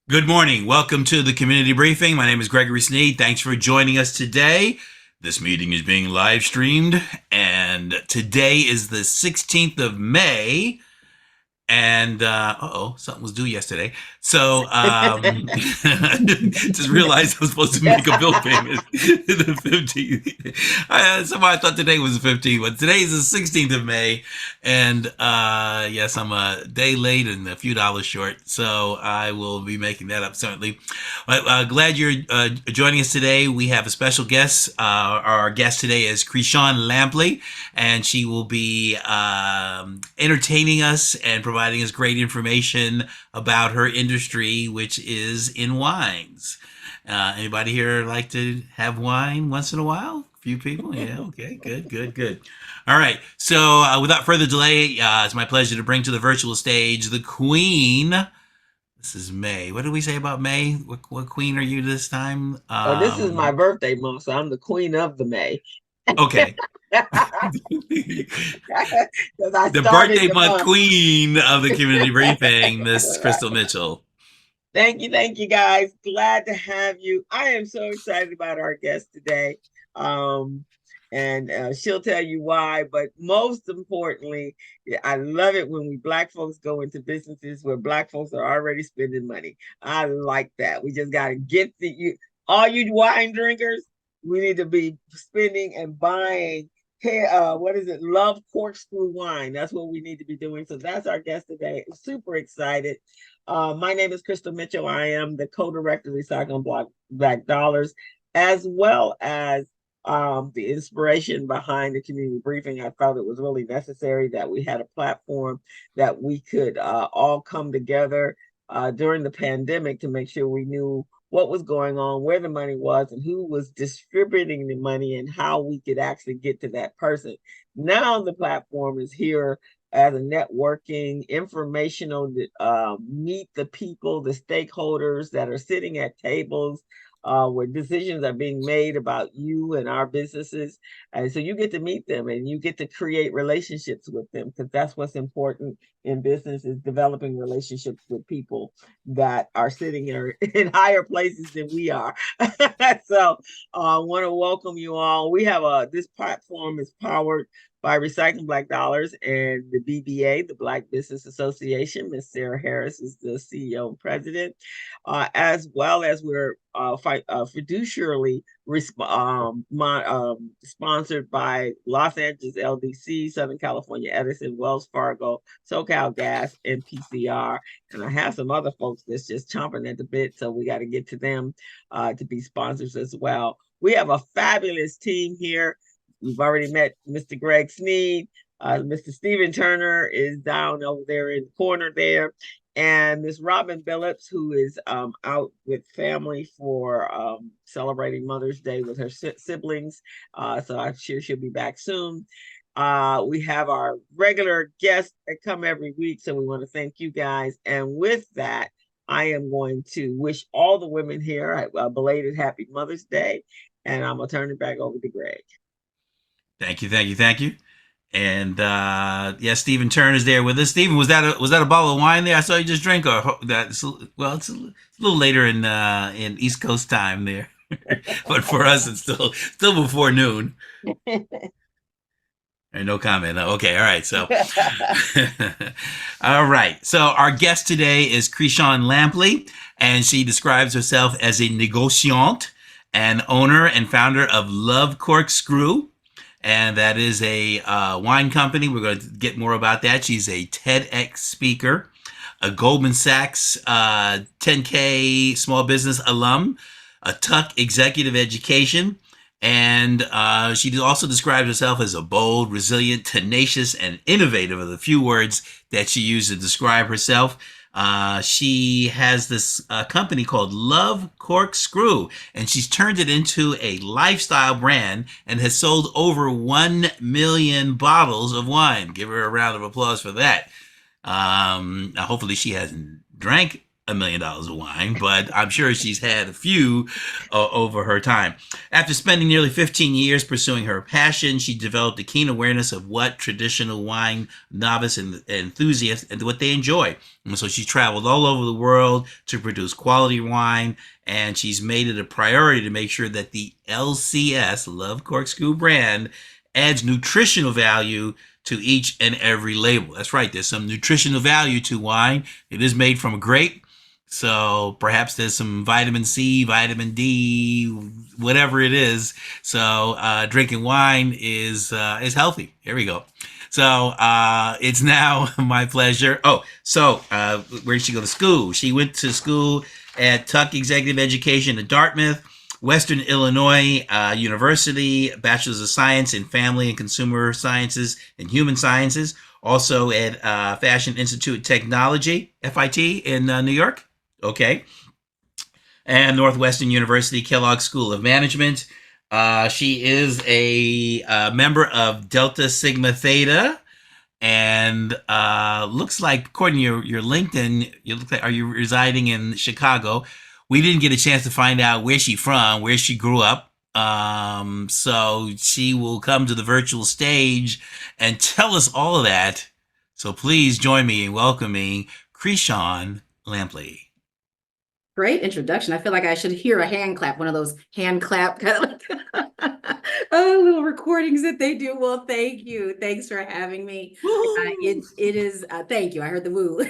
Good morning. Welcome to the community briefing. My name is Gregory Sneed. Thanks for joining us today. This meeting is being live streamed, and today is the 16th of May. And something was due yesterday. So just realized I was supposed to make a bill payment the 15th. Somehow I thought today was the 15th, but today is the 16th of May. And yes, I'm a day late and a few dollars short. So I will be making that up certainly. But glad you're joining us today. We have a special guest. Our guest today is Chrishon Lampley, and she will be entertaining us and providing us great information about her industry, which is in wines. Anybody here like to have wine once in a while? A few people? Yeah, okay, good, good, good. All right, so without further delay, it's my pleasure to bring to the virtual stage the Queen. This is May. What did we say about May? What queen are you this time? Oh, this is my birthday month, so I'm the queen of the May. Okay. Because I The started birthday the month month. queen of the community briefing, Miss Crystal Mitchell. Thank you, guys. Glad to have you. I am so excited about our guest today. Um, and she'll tell you why. But most importantly, I love it when we Black folks go into businesses where Black folks are already spending money. I like that. We just got to get all you wine drinkers, we need to be spending and buying. What is it? Love Cork Screw wine. That's what we need to be doing. So that's our guest today. Super excited. My name is Crystal Mitchell. I am the co-director of Recycling Black Dollars, as well as the inspiration behind the community briefing. I felt it was really necessary that we had a platform that we could all come together during the pandemic to make sure we knew what was going on, where the money was, and who was distributing the money, and how we could actually get to that person. Now the platform is here as a networking, informational, meet the people, the stakeholders that are sitting at tables where decisions are being made about you and our businesses. And so you get to meet them and you get to create relationships with them, because that's what's important in business, is developing relationships with people that are sitting here in higher places than we are. So I want to welcome you all. We have this platform is powered by Recycling Black Dollars and the BBA, the Black Business Association. Miss Sarah Harris is the CEO and president, as well as we're fiduciarily sponsored by Los Angeles LDC, Southern California Edison, Wells Fargo, SoCal Gas, and PCR. And I have some other folks that's just chomping at the bit, so we got to get to them to be sponsors as well. We have a fabulous team here. We've already met Mr. Greg Sneed. Mr. Stephen Turner is down over there in the corner there. And Miss Robin Billups, who is out with family for celebrating Mother's Day with her siblings. So I'm sure she'll be back soon. We have our regular guests that come every week. So we want to thank you guys. And with that, I am going to wish all the women here a belated happy Mother's Day. And I'm going to turn it back over to Greg. Thank you, thank you, thank you. And yeah, Stephen Turner is there with us. Stephen, was that a bottle of wine there? I saw you just drink, or that's well, it's a little later in East Coast time there, but for us, it's still before noon. And no comment. Okay, all right. So, all right. So our guest today is Chrishon Lampley, and she describes herself as a negociant and owner and founder of Love Cork Screw, and that is a wine company. We're going to get more about that. She's a TEDx speaker, a Goldman Sachs 10K small business alum, a Tuck executive education, and she also describes herself as a bold, resilient, tenacious, and innovative, are the few words that she used to describe herself. She has this company called Love Cork Screw, and she's turned it into a lifestyle brand and has sold over 1 million bottles of wine. Give her a round of applause for that. Hopefully, she hasn't drank $1 million of wine, but I'm sure she's had a few over her time. After spending nearly 15 years pursuing her passion, she developed a keen awareness of what traditional wine novice and enthusiasts and what they enjoy. And so she's traveled all over the world to produce quality wine, and she's made it a priority to make sure that the LCS, Love Cork Screw brand, adds nutritional value to each and every label. That's right, there's some nutritional value to wine. It is made from a grape, so perhaps there's some vitamin C, vitamin D, whatever it is. So drinking wine is healthy. Here we go. So it's now my pleasure. Oh, so where did she go to school? She went to school at Tuck Executive Education at Dartmouth, Western Illinois University, Bachelor's of Science in Family and Consumer Sciences and Human Sciences. Also at Fashion Institute of Technology, FIT, in New York. Okay. And Northwestern University Kellogg School of Management. She is a member of Delta Sigma Theta, and looks like, according to your LinkedIn, you look like, are you residing in Chicago? We didn't get a chance to find out where she's from, where she grew up. So she will come to the virtual stage and tell us all of that. So please join me in welcoming Chrishon Lampley. Great introduction. I feel like I should hear a hand clap, one of those hand clap kind of like little recordings that they do. Well, thank you. Thanks for having me. It is, thank you. I heard the woo.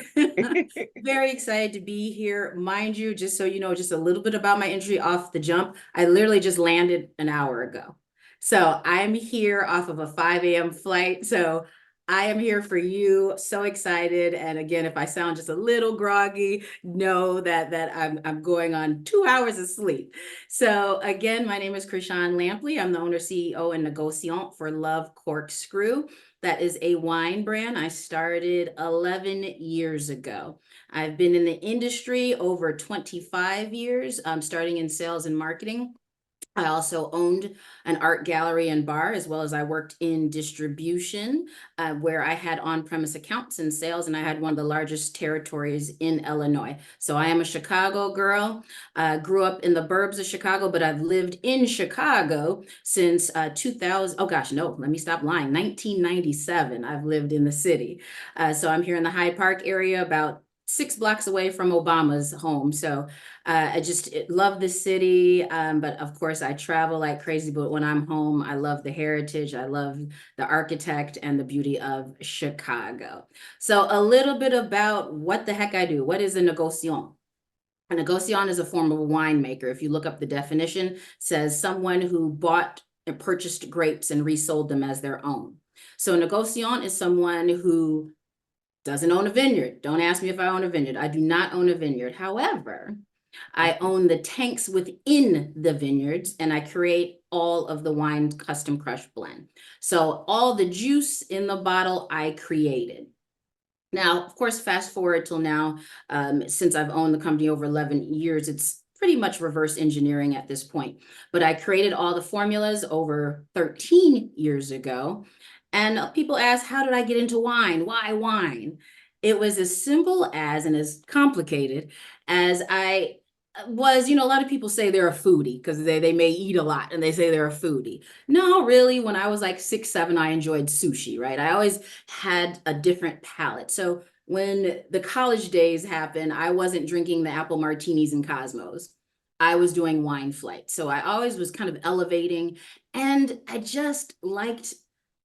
Very excited to be here. Mind you, just so you know, just a little bit about my entry off the jump. I literally just landed an hour ago. So I'm here off of a 5 a.m. flight. So I am here for you. So excited. And again, if I sound just a little groggy, know that I'm going on 2 hours of sleep. So again, my name is Chrishon Lampley. I'm the owner, CEO, and negociant for Love Cork Screw. That is a wine brand I started 11 years ago. I've been in the industry over 25 years, starting in sales and marketing. I also owned an art gallery and bar, as well as I worked in distribution, where I had on-premise accounts and sales, and I had one of the largest territories in Illinois. So I am a Chicago girl, grew up in the burbs of Chicago, but I've lived in Chicago since 2000. Oh gosh, no, let me stop lying. 1997, I've lived in the city. So I'm here in the Hyde Park area, about 6 blocks away from Obama's home. So I just love the city. But of course I travel like crazy, but when I'm home, I love the heritage. I love the architect and the beauty of Chicago. So a little bit about what the heck I do. What is a negociant? A negociant is a form of a winemaker. If you look up the definition, it says someone who bought and purchased grapes and resold them as their own. So a negociant is someone who doesn't own a vineyard. Don't ask me if I own a vineyard. I do not own a vineyard. However, I own the tanks within the vineyards, and I create all of the wine custom crush blend. So all the juice in the bottle I created. Now, of course, fast forward till now, since I've owned the company over 11 years, it's pretty much reverse engineering at this point. But I created all the formulas over 13 years ago. And people ask, how did I get into wine? Why wine? It was as simple as, and as complicated as I was, a lot of people say they're a foodie because they may eat a lot and they say they're a foodie. No, really, when I was like 6, 7, I enjoyed sushi, right? I always had a different palate. So when the college days happened, I wasn't drinking the apple martinis and Cosmos. I was doing wine flight. So I always was kind of elevating, and I just liked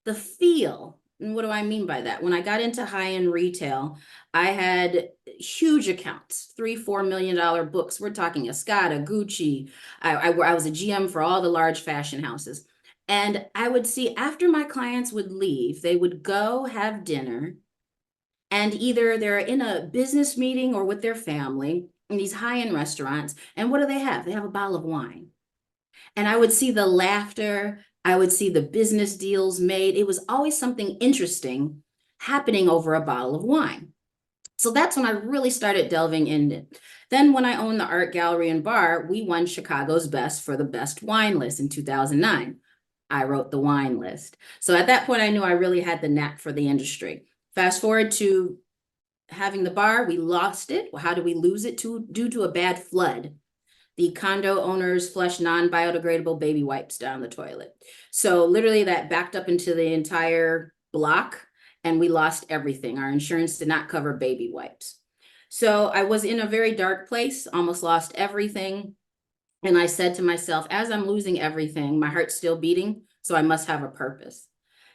the feel. And what do I mean by that? When I got into high-end retail, I had huge accounts, $3-4 million books. We're talking Escada, Gucci. I was a GM for all the large fashion houses. And I would see, after my clients would leave, they would go have dinner, and either they're in a business meeting or with their family in these high-end restaurants. And what do they have? They have a bottle of wine. And I would see the laughter. I would see the business deals made. It was always something interesting happening over a bottle of wine. So that's when I really started delving in it. Then when I owned the art gallery and bar, we won Chicago's Best for the best wine list in 2009. I wrote the wine list. So at that point, I knew I really had the knack for the industry. Fast forward to having the bar, we lost it. Well, how did we lose it? Due to a bad flood. The condo owners flushed non-biodegradable baby wipes down the toilet. So literally that backed up into the entire block and we lost everything. Our insurance did not cover baby wipes. So I was in a very dark place, almost lost everything. And I said to myself, as I'm losing everything, my heart's still beating, so I must have a purpose.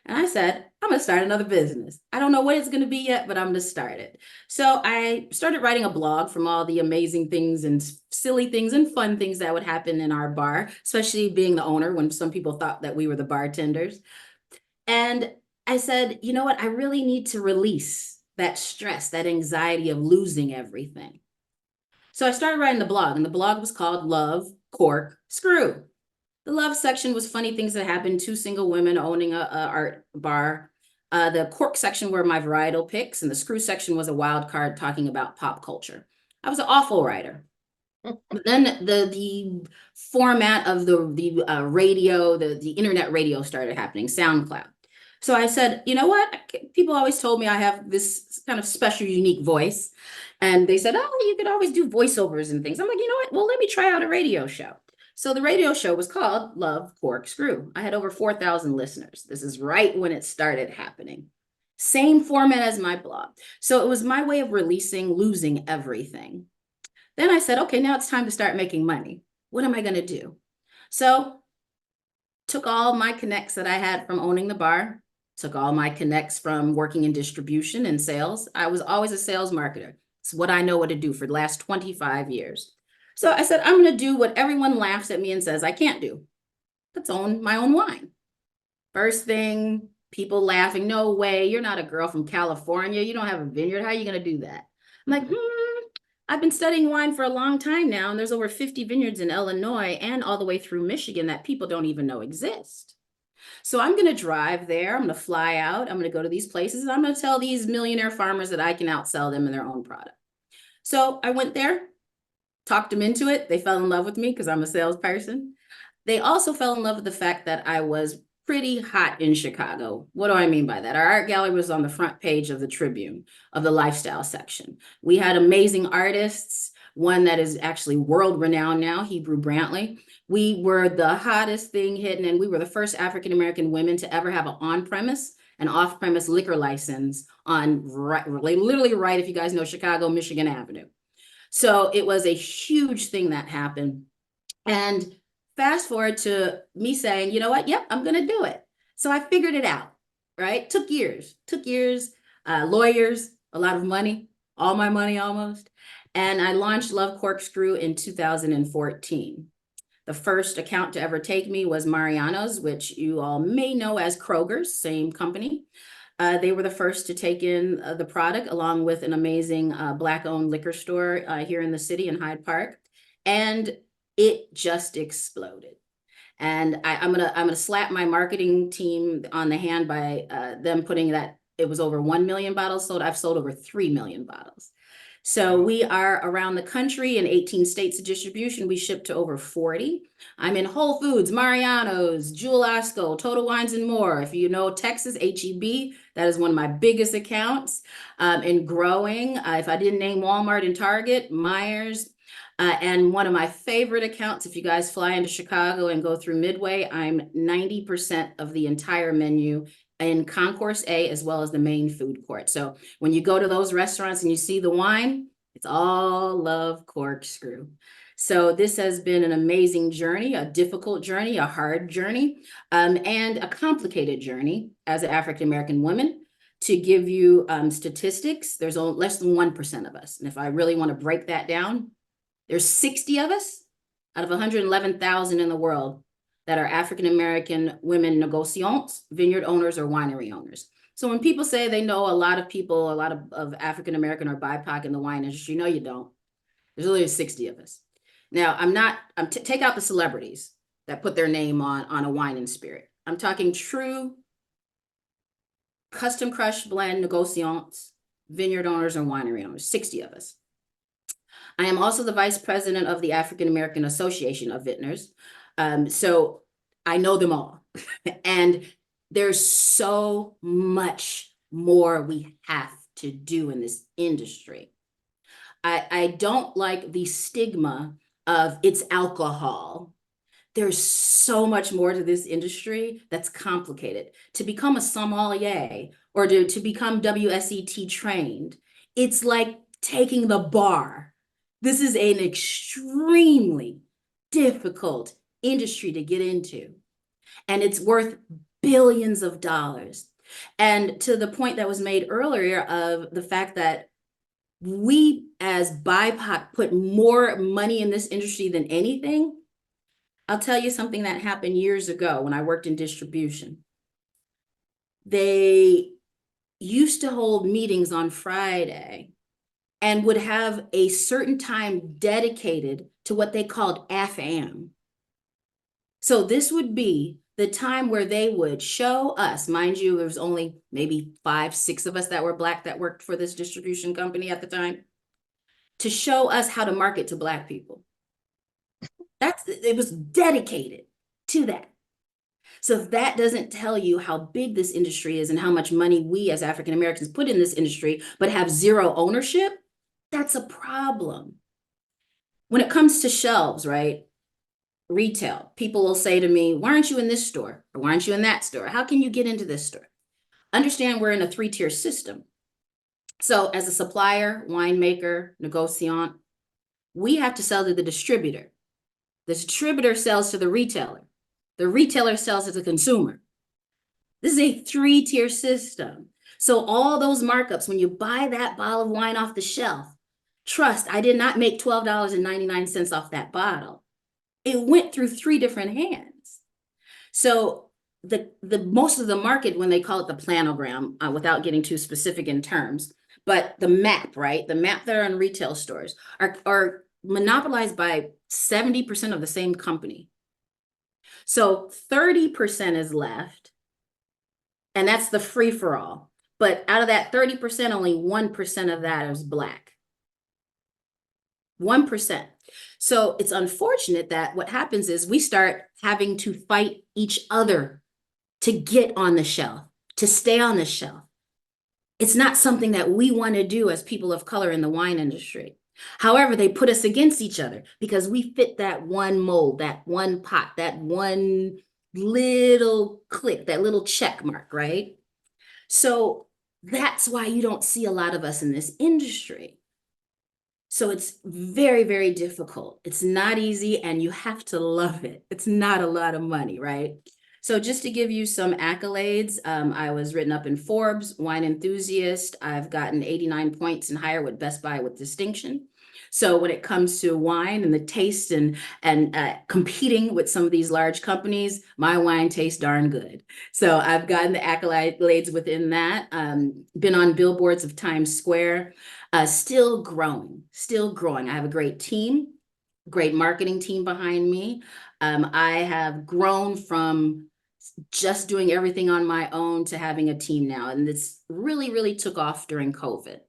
And I said, I'm going to start another business. I don't know what it's going to be yet, but I'm going to start it. So I started writing a blog from all the amazing things and silly things and fun things that would happen in our bar, especially being the owner when some people thought that we were the bartenders. And I said, you know what? I really need to release that stress, that anxiety of losing everything. So I started writing the blog, and the blog was called Love Cork Screw. The love section was funny things that happened, 2 single women owning a art bar. The cork section were my varietal picks, and the screw section was a wild card talking about pop culture. I was an awful writer. But then the format of the radio, the internet radio started happening, SoundCloud. So I said, you know what? People always told me I have this kind of special, unique voice. And they said, oh, you could always do voiceovers and things. I'm like, you know what? Well, let me try out a radio show. So the radio show was called Love Cork Screw. I had over 4,000 listeners. This is right when it started happening. Same format as my blog. So it was my way of releasing, losing everything. Then I said, okay, now it's time to start making money. What am I going to do? So took all my connects that I had from owning the bar, took all my connects from working in distribution and sales. I was always a sales marketer. It's what I know what to do for the last 25 years. So I said, I'm going to do what everyone laughs at me and says I can't do. Let's own my own wine. First thing, people laughing, no way, you're not a girl from California. You don't have a vineyard. How are you going to do that? I'm like, I've been studying wine for a long time now, and there's over 50 vineyards in Illinois and all the way through Michigan that people don't even know exist. So I'm going to drive there. I'm going to fly out. I'm going to go to these places. And I'm going to tell these millionaire farmers that I can outsell them in their own product. So I went there, talked them into it. They fell in love with me because I'm a salesperson. They also fell in love with the fact that I was pretty hot in Chicago. What do I mean by that? Our art gallery was on the front page of the Tribune, of the lifestyle section. We had amazing artists, one that is actually world-renowned now, Hebrew Brantley. We were the hottest thing hidden, and we were the first African-American women to ever have an on-premise and off-premise liquor license on literally right, if you guys know Chicago, Michigan Avenue. So it was a huge thing that happened. And fast forward to me saying, you know what? Yep, I'm going to do it. So I figured it out, right? Took years, lawyers, a lot of money, all my money almost. And I launched Love Cork Screw in 2014. The first account to ever take me was Mariano's, which you all may know as Kroger's, same company. They were the first to take in the product, along with an amazing Black-owned liquor store here in the city in Hyde Park. And it just exploded. And I'm gonna slap my marketing team on the hand by them putting that it was over 1 million bottles sold. I've sold over 3 million bottles. So we are around the country in 18 states of distribution. We ship to over 40. I'm in Whole Foods, Mariano's, Jewel Osco, Total Wines and More. If you know Texas, HEB, that is one of my biggest accounts and growing. If I didn't name Walmart and Target, Myers, and one of my favorite accounts, if you guys fly into Chicago and go through Midway, I'm 90% of the entire menu in Concourse A, as well as the main food court. So when you go to those restaurants and you see the wine, it's all Love Cork Screw. So this has been an amazing journey, a difficult journey, a hard journey, and a complicated journey as an African-American woman. To give you statistics, there's only less than 1% of us. And if I really want to break that down, there's 60 of us out of 111,000 in the world that are African-American women negociants, vineyard owners, or winery owners. So when people say they know a lot of people, a lot of African-American or BIPOC in the wine industry, no, you don't. There's only 60 of us. Now, take out the celebrities that put their name on a wine and spirit. I'm talking true custom crush blend negociants, vineyard owners, and winery owners, 60 of us. I am also the vice president of the African American Association of Vintners. So I know them all. And there's so much more we have to do in this industry. I don't like the stigma of it's alcohol. There's so much more to this industry that's complicated. To become a sommelier or to become WSET trained, it's like taking the bar. This is an extremely difficult industry to get into, and it's worth billions of dollars. And to the point that was made earlier of the fact that we as BIPOC put more money in this industry than anything, I'll tell you something that happened years ago when I worked in distribution. They used to hold meetings on Friday and would have a certain time dedicated to what they called AFAM. So this would be the time where they would show us, mind you, there was only maybe 5, 6 of us that were Black that worked for this distribution company at the time, to show us how to market to Black people. It was dedicated to that. So if that doesn't tell you how big this industry is and how much money we as African Americans put in this industry, but have zero ownership, that's a problem. When it comes to shelves, right? Retail, people will say to me, why aren't you in this store? Or why aren't you in that store? How can you get into this store? Understand we're in a 3-tier system. So as a supplier, winemaker, negociant, we have to sell to the distributor. The distributor sells to the retailer. The retailer sells to the consumer. This is a 3-tier system. So all those markups, when you buy that bottle of wine off the shelf, trust, I did not make $12.99 off that bottle. It went through 3 different hands. So the most of the market, when they call it the planogram, without getting too specific in terms, but the map, right? The map that are in retail stores are monopolized by 70% of the same company. So 30% is left, and that's the free-for-all. But out of that 30%, only 1% of that is Black. 1%. So it's unfortunate that what happens is we start having to fight each other to get on the shelf, to stay on the shelf. It's not something that we want to do as people of color in the wine industry. However, they put us against each other because we fit that one mold, that one pot, that one little click, that little check mark, right? So that's why you don't see a lot of us in this industry. So it's very, very difficult. It's not easy, and you have to love it. It's not a lot of money, right? So just to give you some accolades, I was written up in Forbes, Wine Enthusiast. I've gotten 89 points and higher with Best Buy with distinction. So when it comes to wine and the taste and competing with some of these large companies, my wine tastes darn good. So I've gotten the accolades within that. Been on billboards of Times Square. Still growing. I have a great team, great marketing team behind me. I have grown from just doing everything on my own to having a team now. And this really, really took off during COVID.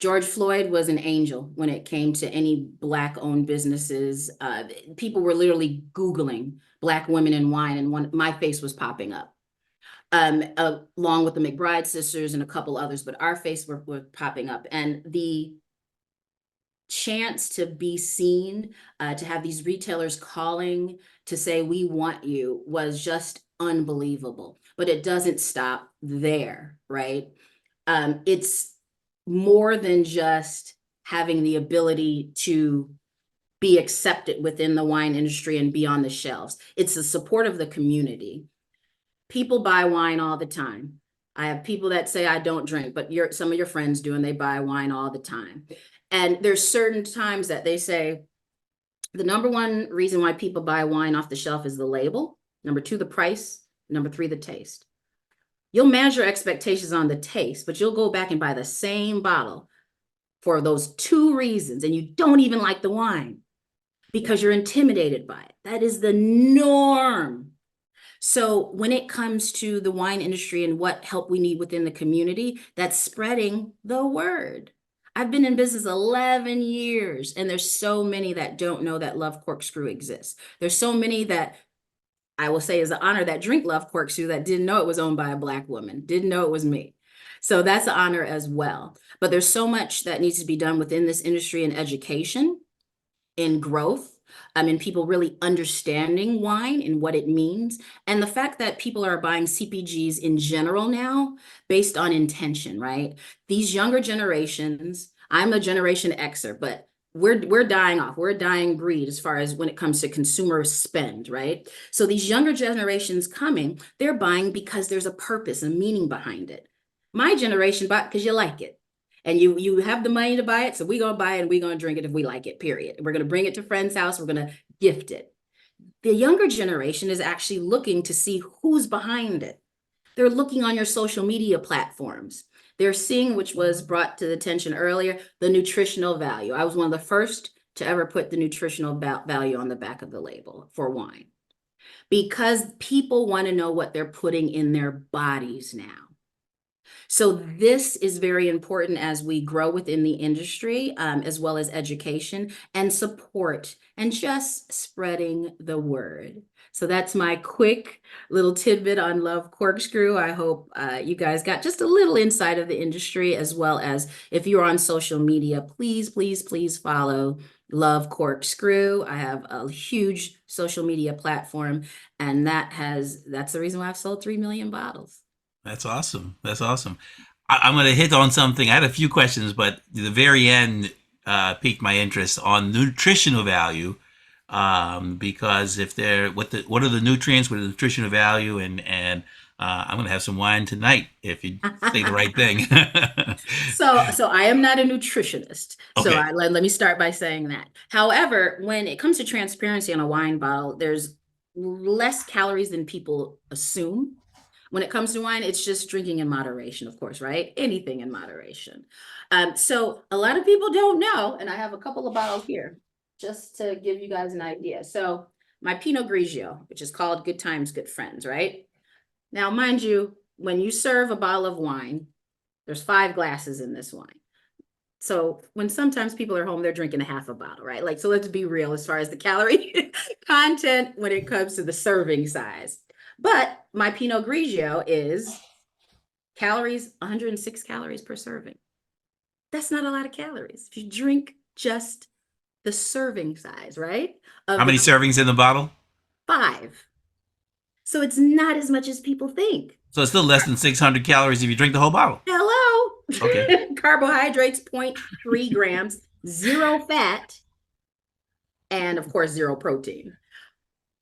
George Floyd was an angel when it came to any Black-owned businesses. People were literally Googling Black women in wine, and my face was popping up. Along with the McBride sisters and a couple others, but our face were popping up. And the chance to be seen, to have these retailers calling to say, we want you, was just unbelievable. But it doesn't stop there, right? It's more than just having the ability to be accepted within the wine industry and be on the shelves. It's the support of the community. People buy wine all the time. I have people that say I don't drink, but some of your friends do, and they buy wine all the time. And there's certain times that they say the number one reason why people buy wine off the shelf is the label, number 2, the price, number 3, the taste. You'll manage your expectations on the taste, but you'll go back and buy the same bottle for those 2 reasons, and you don't even like the wine because you're intimidated by it. That is the norm. So when it comes to the wine industry and what help we need within the community, that's spreading the word. I've been in business 11 years, and there's so many that don't know that Love Cork Screw exists. There's so many that I will say is an honor that drink Love Cork Screw that didn't know it was owned by a Black woman, didn't know it was me. So that's an honor as well. But there's so much that needs to be done within this industry in education, in growth, and people really understanding wine and what it means. And the fact that people are buying CPGs in general now based on intention, right? These younger generations, I'm a Generation Xer, but we're dying off. We're a dying breed as far as when it comes to consumer spend, right? So these younger generations coming, they're buying because there's a purpose, a meaning behind it. My generation bought because you like it. And you have the money to buy it, so we're gonna buy it and we're gonna drink it if we like it, period. We're gonna bring it to friend's house, we're gonna gift it. The younger generation is actually looking to see who's behind it. They're looking on your social media platforms. They're seeing, which was brought to the attention earlier, the nutritional value. I was one of the first to ever put the nutritional value on the back of the label for wine, because people want to know what they're putting in their bodies now. So this is very important as we grow within the industry, as well as education and support and just spreading the word. So that's my quick little tidbit on Love Cork Screw. I hope you guys got just a little insight of the industry, as well as if you're on social media, please, please, please follow Love Cork Screw. I have a huge social media platform, and that's the reason why I've sold 3 million bottles. That's awesome. That's awesome. I'm going to hit on something. I had a few questions, but the very end piqued my interest on nutritional value, because if they're what are the nutrients, what are the nutritional value, and I'm going to have some wine tonight if you say the right thing. So I am not a nutritionist. Okay. So let me start by saying that. However, when it comes to transparency on a wine bottle, there's less calories than people assume. When it comes to wine, it's just drinking in moderation, of course, right? Anything in moderation. So a lot of people don't know, and I have a couple of bottles here just to give you guys an idea. So my Pinot Grigio, which is called Good Times, Good Friends, right? Now, mind you, when you serve a bottle of wine, there's 5 glasses in this wine. So when sometimes people are home, they're drinking a half a bottle, right? Like, so let's be real as far as the calorie content when it comes to the serving size. But my Pinot Grigio is calories, 106 calories per serving. That's not a lot of calories if you drink just the serving size, right? How many servings in the bottle? 5. So it's not as much as people think. So it's still less than 600 calories if you drink the whole bottle. Hello. Okay. Carbohydrates, 0.3 grams, 0 fat, and of course, 0 protein.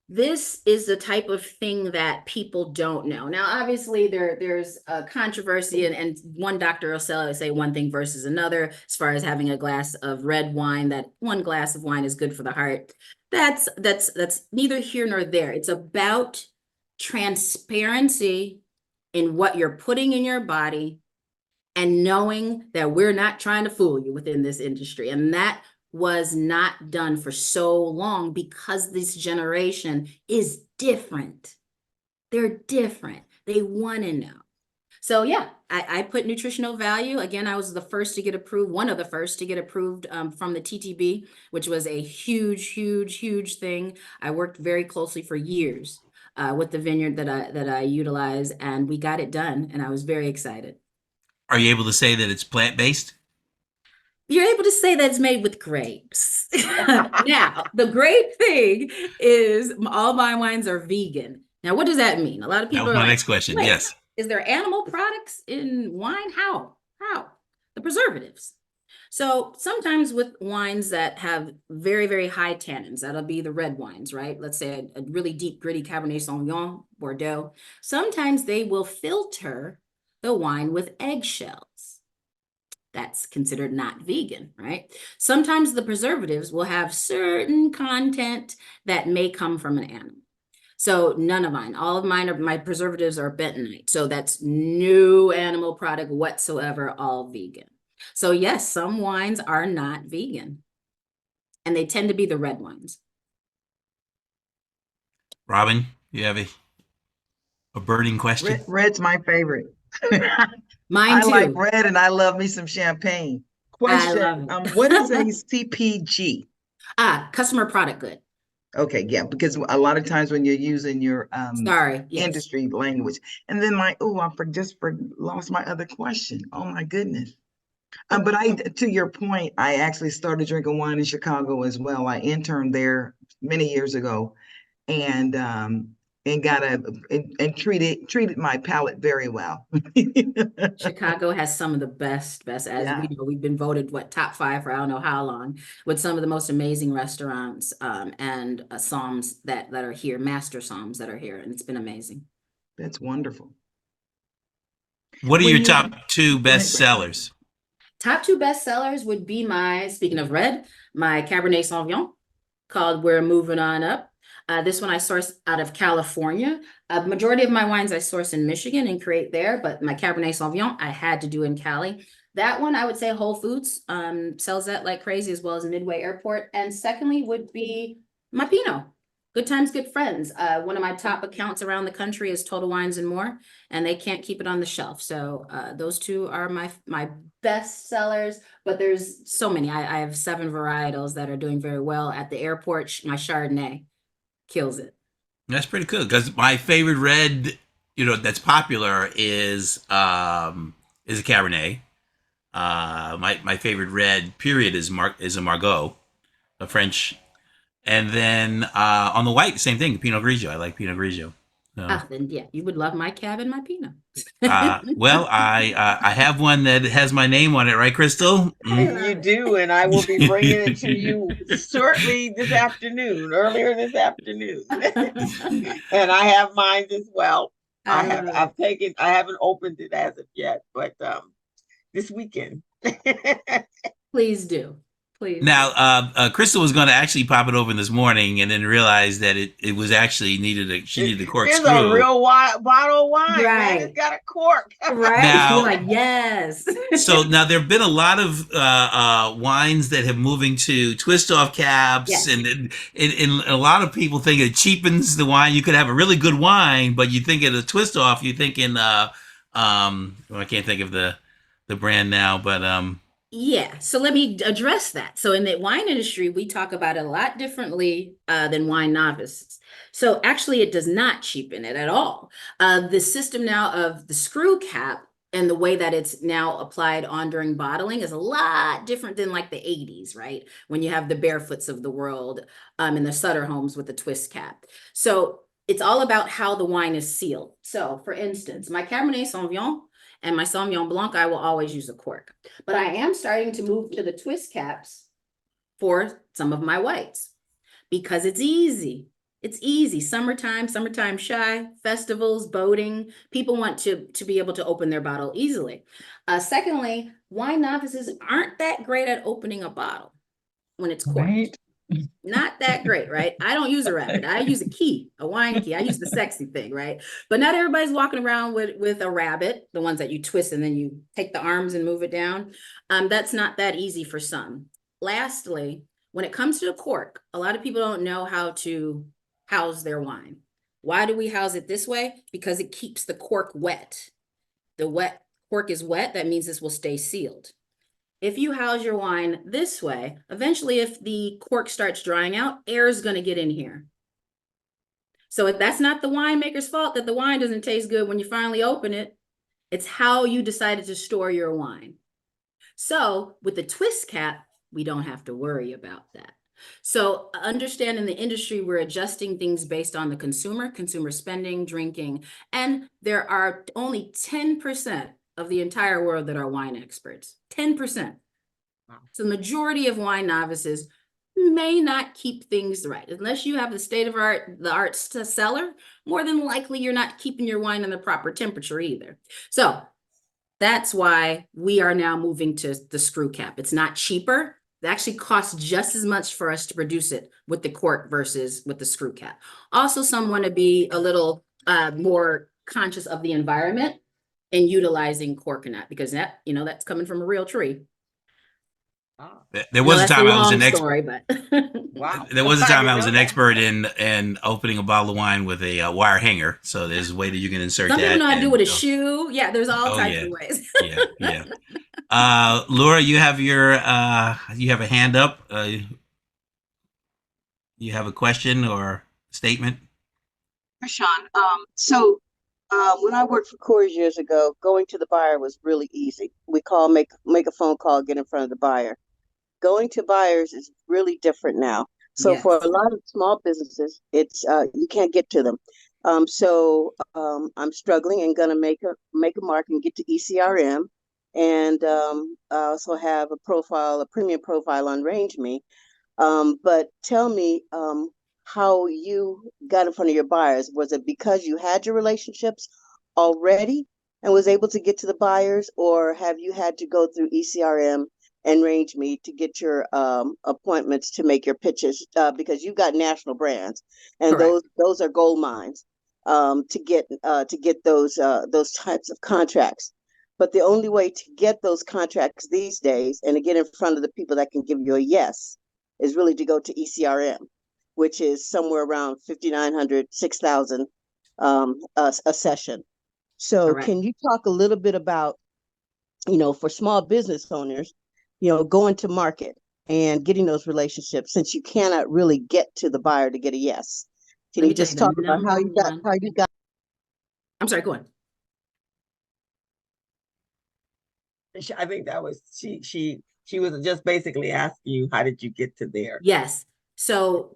This is the type of thing that people don't know. Now, obviously, there's a controversy, and one doctor will say one thing versus another, as far as having a glass of red wine, that 1 glass of wine is good for the heart. That's neither here nor there. It's about transparency in what you're putting in your body, and knowing that we're not trying to fool you within this industry. And that was not done for so long because this generation is different. They're different. They want to know. So yeah, I put nutritional value. Again, I was the first to get approved, one of the first to get approved from the TTB, which was a huge, huge, huge thing. I worked very closely for years with the vineyard that I utilize, and we got it done, and I was very excited. Are you able to say that it's plant-based? You're able to say that it's made with grapes. Now, the great thing is all my wines are vegan. Now, what does that mean? A lot of people That was are my next question. Yes. Is there animal products in wine? How? The preservatives. So sometimes with wines that have very, very high tannins, that'll be the red wines, right? Let's say a really deep, gritty Cabernet Sauvignon, Bordeaux. Sometimes they will filter the wine with eggshells. That's considered not vegan, right? Sometimes the preservatives will have certain content that may come from an animal. So none of mine, all of mine my preservatives are bentonite. So that's no animal product whatsoever, all vegan. So yes, some wines are not vegan, and they tend to be the red wines. Robin, you have a burning question? Red's my favorite. Mine too. I like red, and I love me some champagne. Question: what is a CPG? Customer product good. Okay, yeah, because a lot of times when you're using your Sorry, yes. industry language, and then lost my other question. Oh my goodness. But to your point, I actually started drinking wine in Chicago as well. I interned there many years ago, and got and treated my palate very well. Chicago has some of the best, as Yeah. we know, we've been voted top 5 for I don't know how long, with some of the most amazing restaurants and somms that are here, master somms that are here, and it's been amazing. That's wonderful. What are your top 2 best sellers? Top 2 best sellers would be speaking of red, my Cabernet Sauvignon called We're Moving On Up. This one I source out of California. Majority of my wines I source in Michigan and create there, but my Cabernet Sauvignon I had to do in Cali. That one I would say Whole Foods sells that like crazy, as well as Midway Airport. And secondly would be my Pinot. Good Times, Good Friends. One of my top accounts around the country is Total Wines and More, and they can't keep it on the shelf. So those 2 are my best sellers, but there's so many. I have 7 varietals that are doing very well at the airport. My Chardonnay kills it. That's pretty cool, because my favorite red, that's popular is a Cabernet. My favorite red period is a Margaux, a French. And then on the white, same thing, Pinot Grigio. I like Pinot Grigio. So, then yeah, you would love my Cab and my Pinot. well, I have one that has my name on it, right, Crystal? You do, and I will be bringing it to you shortly this afternoon, earlier this afternoon. And I have mine as well. I haven't opened it as of yet, but this weekend. Please do. Please. Now, Crystal was going to actually pop it open this morning, and then realized that it was actually she needed a cork screw. It's a real bottle of wine, right? Man. It's got a cork, right? Now, like yes. So now there have been a lot of wines that have moving to twist off caps, yes. and a lot of people think it cheapens the wine. You could have a really good wine, but you think of a twist off, you're thinking, well, I can't think of the brand now, but yeah, so let me address that. So in the wine industry, we talk about it a lot differently than wine novices. So actually, it does not cheapen it at all. The system now of the screw cap and the way that it's now applied on during bottling is a lot different than like the 80s, right? When you have the Barefoots of the world and the Sutter Homes with the twist cap. So it's all about how the wine is sealed. So for instance, my Cabernet Sauvignon and my Sauvignon Blanc, I will always use a cork. But I am starting to move to the twist caps for some of my whites because it's easy. It's easy. Summertime shy, festivals, boating. People want to be able to open their bottle easily. Secondly, wine novices aren't that great at opening a bottle when it's corked. Right. Not that great, right? I don't use a rabbit. I use a key, a wine key. I use the sexy thing, right? But not everybody's walking around with a rabbit, the ones that you twist and then you take the arms and move it down. That's not that easy for some. Lastly, when it comes to a cork, a lot of people don't know how to house their wine. Why do we house it this way? Because it keeps the cork wet. The cork is wet. That means this will stay sealed. If you house your wine this way, eventually if the cork starts drying out, air is going to get in here. So that's not the winemaker's fault that the wine doesn't taste good when you finally open it. It's how you decided to store your wine. So with the twist cap, we don't have to worry about that. So understand in the industry, we're adjusting things based on the consumer spending, drinking, and there are only 10% of the entire world that are wine experts, 10%. So the majority of wine novices may not keep things right. Unless you have the state-of-the-art cellar, more than likely you're not keeping your wine in the proper temperature either. So that's why we are now moving to the screw cap. It's not cheaper. It actually costs just as much for us to produce it with the cork versus with the screw cap. Also, some want to be a little more conscious of the environment and utilizing cork-a-nut because that's coming from a real tree. There was a time I was an expert. Wow. There was a time I was an expert in opening a bottle of wine with a wire hanger. So there's a way that you can insert Some that. people know how to do with a shoe. Yeah, there's all types of ways. Yeah. Laura, you have a hand up. You have a question or statement? Chrishon, when I worked for Coors years ago, going to the buyer was really easy. We call make a phone call, get in front of the buyer. Going to buyers is really different now. So for a Yes. lot of small businesses, it's you can't get to them. I'm struggling and gonna make a mark and get to ECRM, and I also have a premium profile on Range Me. But tell me how you got in front of your buyers. Was it because you had your relationships already and was able to get to the buyers, or have you had to go through ECRM and Range Me to get your appointments to make your pitches? Because you've got national brands, and Correct. those are gold mines to get those types of contracts. But the only way to get those contracts these days and to get in front of the people that can give you a yes is really to go to ECRM, which is somewhere around 5,900, 6,000 a session. So Correct. can you talk a little bit about, for small business owners, going to market and getting those relationships, since you cannot really get to the buyer to get a yes? Can Let you me tell you just the talk about number one. how you got? I'm sorry, go on. I think that was she was just basically asking you, how did you get to there? Yes. So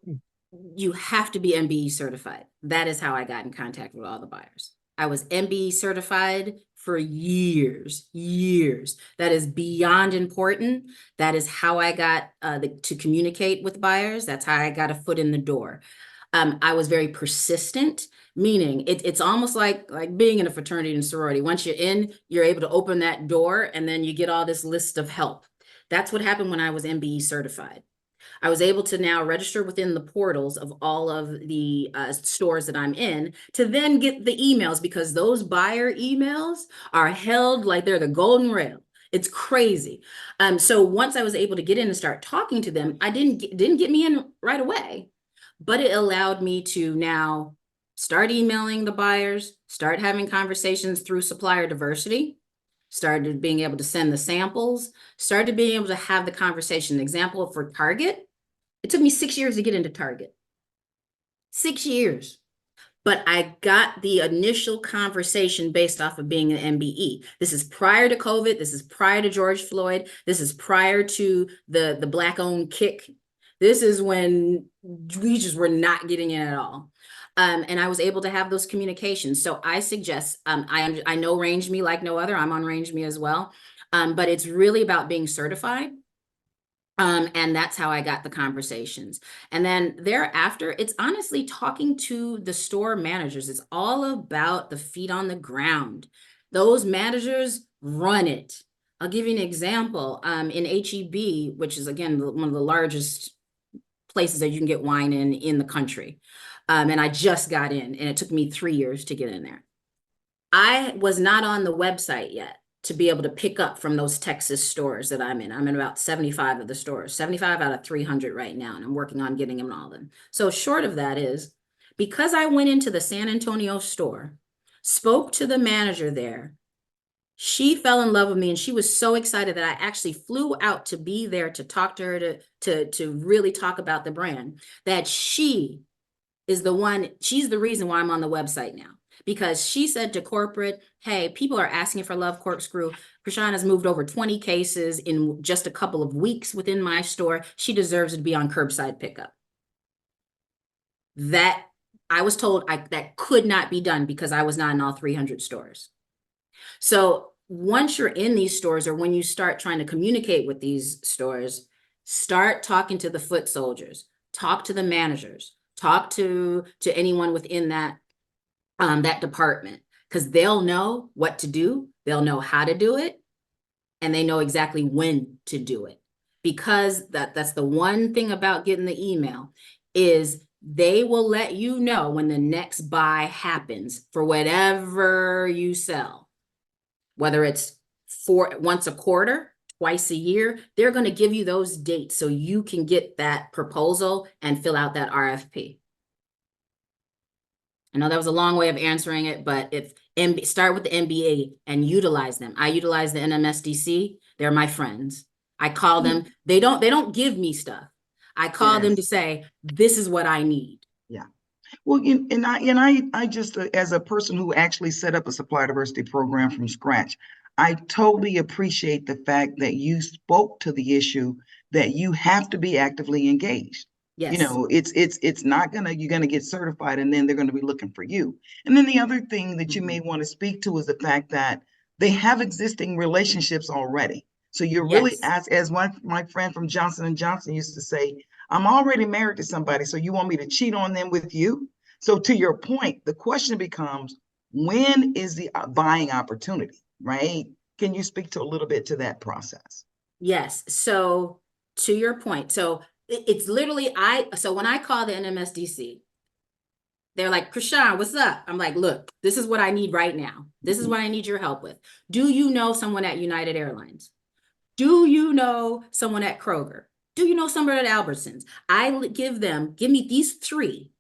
you have to be MBE certified. That is how I got in contact with all the buyers. I was MBE certified for years, years. That is beyond important. That is how I got to communicate with buyers. That's how I got a foot in the door. I was very persistent, meaning it's almost like being in a fraternity and sorority. Once you're in, you're able to open that door and then you get all this list of help. That's what happened when I was MBE certified. I was able to now register within the portals of all of the stores that I'm in to then get the emails, because those buyer emails are held like they're the golden rail. It's crazy. So once I was able to get in and start talking to them, I didn't get me in right away, but it allowed me to now start emailing the buyers, start having conversations through supplier diversity, started being able to send the samples, started being able to have the conversation. Example for Target, it took me 6 years to get into Target. 6 years. But I got the initial conversation based off of being an MBE. This is prior to COVID. This is prior to George Floyd. This is prior to the Black-owned kick. This is when we just were not getting in at all. And I was able to have those communications. So I suggest, I know Range Me like no other. I'm on Range Me as well. But it's really about being certified. And that's how I got the conversations. And then thereafter, it's honestly talking to the store managers. It's all about the feet on the ground. Those managers run it. I'll give you an example. In HEB, which is, again, one of the largest places that you can get wine in the country. And I just got in, and it took me 3 years to get in there. I was not on the website yet to be able to pick up from those Texas stores that I'm in. I'm in about 75 of the stores, 75 out of 300 right now, and I'm working on getting them all of them. So short of that is, because I went into the San Antonio store, spoke to the manager there, she fell in love with me, and she was so excited that I actually flew out to be there to talk to her, to really talk about the brand, that she's the reason why I'm on the website now. Because she said to corporate, hey, people are asking for Love Cork Screw. Chrishon has moved over 20 cases in just a couple of weeks within my store. She deserves to be on curbside pickup. That I was told that could not be done because I was not in all 300 stores. So once you're in these stores, or when you start trying to communicate with these stores, start talking to the foot soldiers, talk to the managers, talk to anyone within that department, because they'll know what to do, they'll know how to do it, and they know exactly when to do it. Because that's the one thing about getting the email, is they will let you know when the next buy happens for whatever you sell. Whether it's once a quarter, twice a year, they're going to give you those dates so you can get that proposal and fill out that RFP. I know that was a long way of answering it, but start with the MBA and utilize them. I utilize the NMSDC. They're my friends. I call them. They don't give me stuff. I call them Yes. to say, this is what I need. Yeah. Well, I just, as a person who actually set up a supply diversity program from scratch, I totally appreciate the fact that you spoke to the issue that you have to be actively engaged. You Yes. know, it's not you're gonna get certified and then they're gonna be looking for you. And then the other thing that you may want to speak to is the fact that they have existing relationships already. So you're really Yes. as my friend from Johnson & Johnson used to say, I'm already married to somebody, so you want me to cheat on them with you? So to your point, the question becomes, when is the buying opportunity, right? Can you speak to a little bit to that process? Yes. So to your point, so it's literally, so when I call the NMSDC, they're like, Chrishon, what's up? I'm like, look, this is what I need right now. This is what I need your help with. Do you know someone at United Airlines? Do you know someone at Kroger? Do you know someone at Albertsons? Give me these three.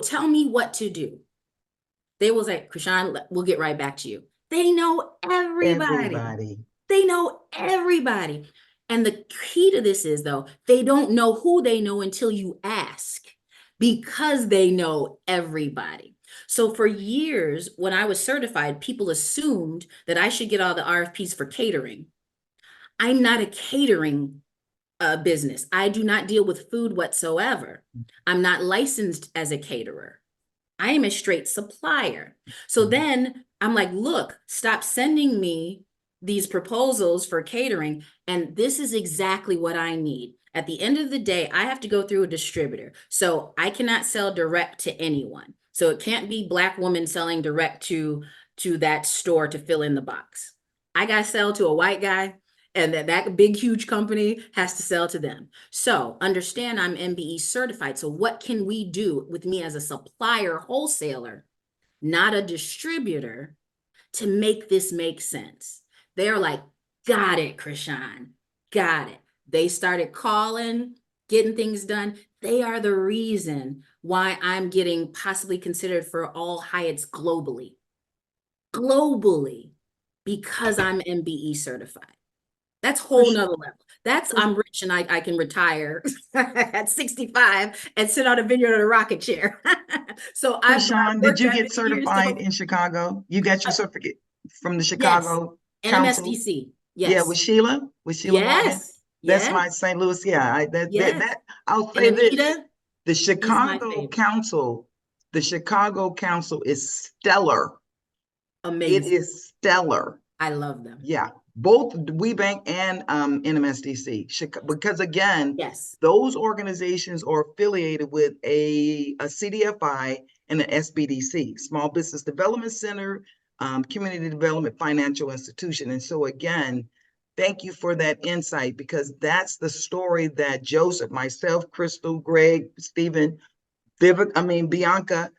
Tell me what to do. They will say, Chrishon, we'll get right back to you. They know everybody. They know everybody. And the key to this is, though, they don't know who they know until you ask, because they know everybody. So for years, when I was certified, people assumed that I should get all the RFPs for catering. I'm not a catering business. I do not deal with food whatsoever. I'm not licensed as a caterer. I am a straight supplier. So then I'm like, look, stop sending me these proposals for catering. And this is exactly what I need. At the end of the day, I have to go through a distributor. So I cannot sell direct to anyone. So it can't be Black woman selling direct to that store to fill in the box. I got to sell to a white guy, and that big, huge company has to sell to them. So understand I'm MBE certified. So what can we do with me as a supplier wholesaler, not a distributor, to make this make sense? They're like, got it, Chrishon, got it. They started calling, getting things done. They are the reason why I'm getting possibly considered for all Hyatts globally, because I'm MBE certified. That's whole nother level. I'm rich and I can retire at 65 and sit on a vineyard in a rocket chair. So Chrishon, did you get certified in Chicago? You got your certificate from the Chicago Council? NMSDC. Yes. Yeah, with Sheila Morgan? Yes. That's my St. Louis. Yeah, I'll say And Anita, this. The Chicago Council is stellar. Amazing. It is stellar. I love them. Yeah, both WeBank and NMSDC, because again, yes, those organizations are affiliated with a CDFI and an SBDC, Small Business Development Center, Community Development Financial Institution. And so again, thank you for that insight, because that's the story that Joseph, myself, Crystal, Greg, Stephen, Bianca,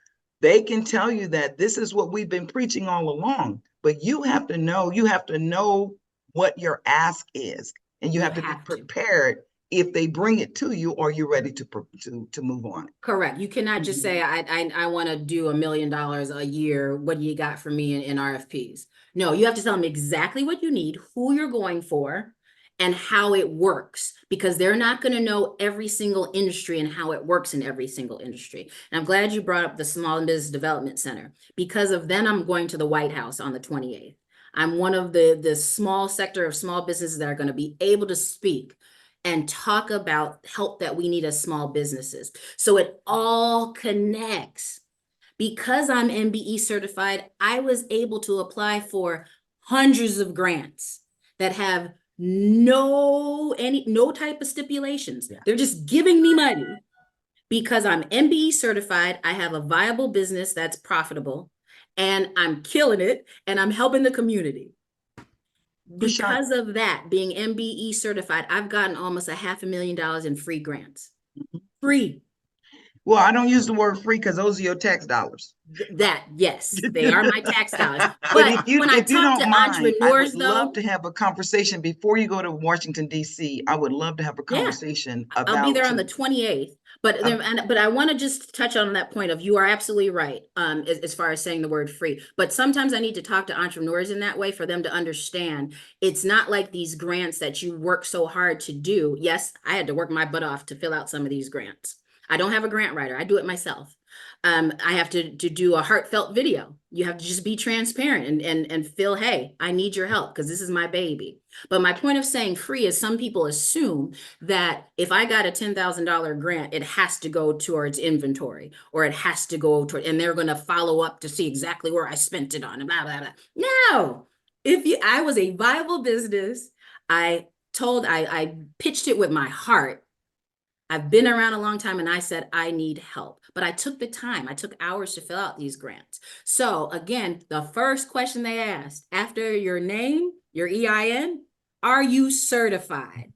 they can tell you that this is what we've been preaching all along. But you have to know what your ask is, and you have to be prepared if they bring it to you, or you're ready to move on. Correct. You cannot just say, I want to do $1 million a year. What do you got for me in RFPs? No, you have to tell them exactly what you need, who you're going for, and how it works, because they're not going to know every single industry and how it works in every single industry. And I'm glad you brought up the Small Business Development Center, because of then I'm going to the White House on the 28th. I'm one of the small sector of small businesses that are going to be able to speak and talk about help that we need as small businesses. So it all connects. Because I'm MBE certified, I was able to apply for hundreds of grants that have no type of stipulations. Yeah. They're just giving me money because I'm MBE certified. I have a viable business that's profitable, and I'm killing it, and I'm helping the community. Because of that, being MBE certified, I've gotten almost $500,000 in free grants. Free. Well, I don't use the word free because those are your tax dollars. Yes, they are my tax dollars. But if you don't mind, I would love to have a conversation before you go to Washington, D.C. I would love to have a conversation about. I'll be there on the 28th. But but I want to just touch on that point of you are absolutely right, as far as saying the word free. But sometimes I need to talk to entrepreneurs in that way for them to understand it's not like these grants that you work so hard to do. Yes, I had to work my butt off to fill out some of these grants. I don't have a grant writer. I do it myself. I have to do a heartfelt video. You have to just be transparent and feel, hey, I need your help because this is my baby. But my point of saying free is some people assume that if I got a $10,000 grant, it has to go towards inventory or it has to go toward, and they're going to follow up to see exactly where I spent it on and blah, blah, blah. No, I was a viable business, I pitched it with my heart. I've been around a long time and I said, I need help, but I took the time. I took hours to fill out these grants. So again, the first question they asked after your name, your EIN, are you certified?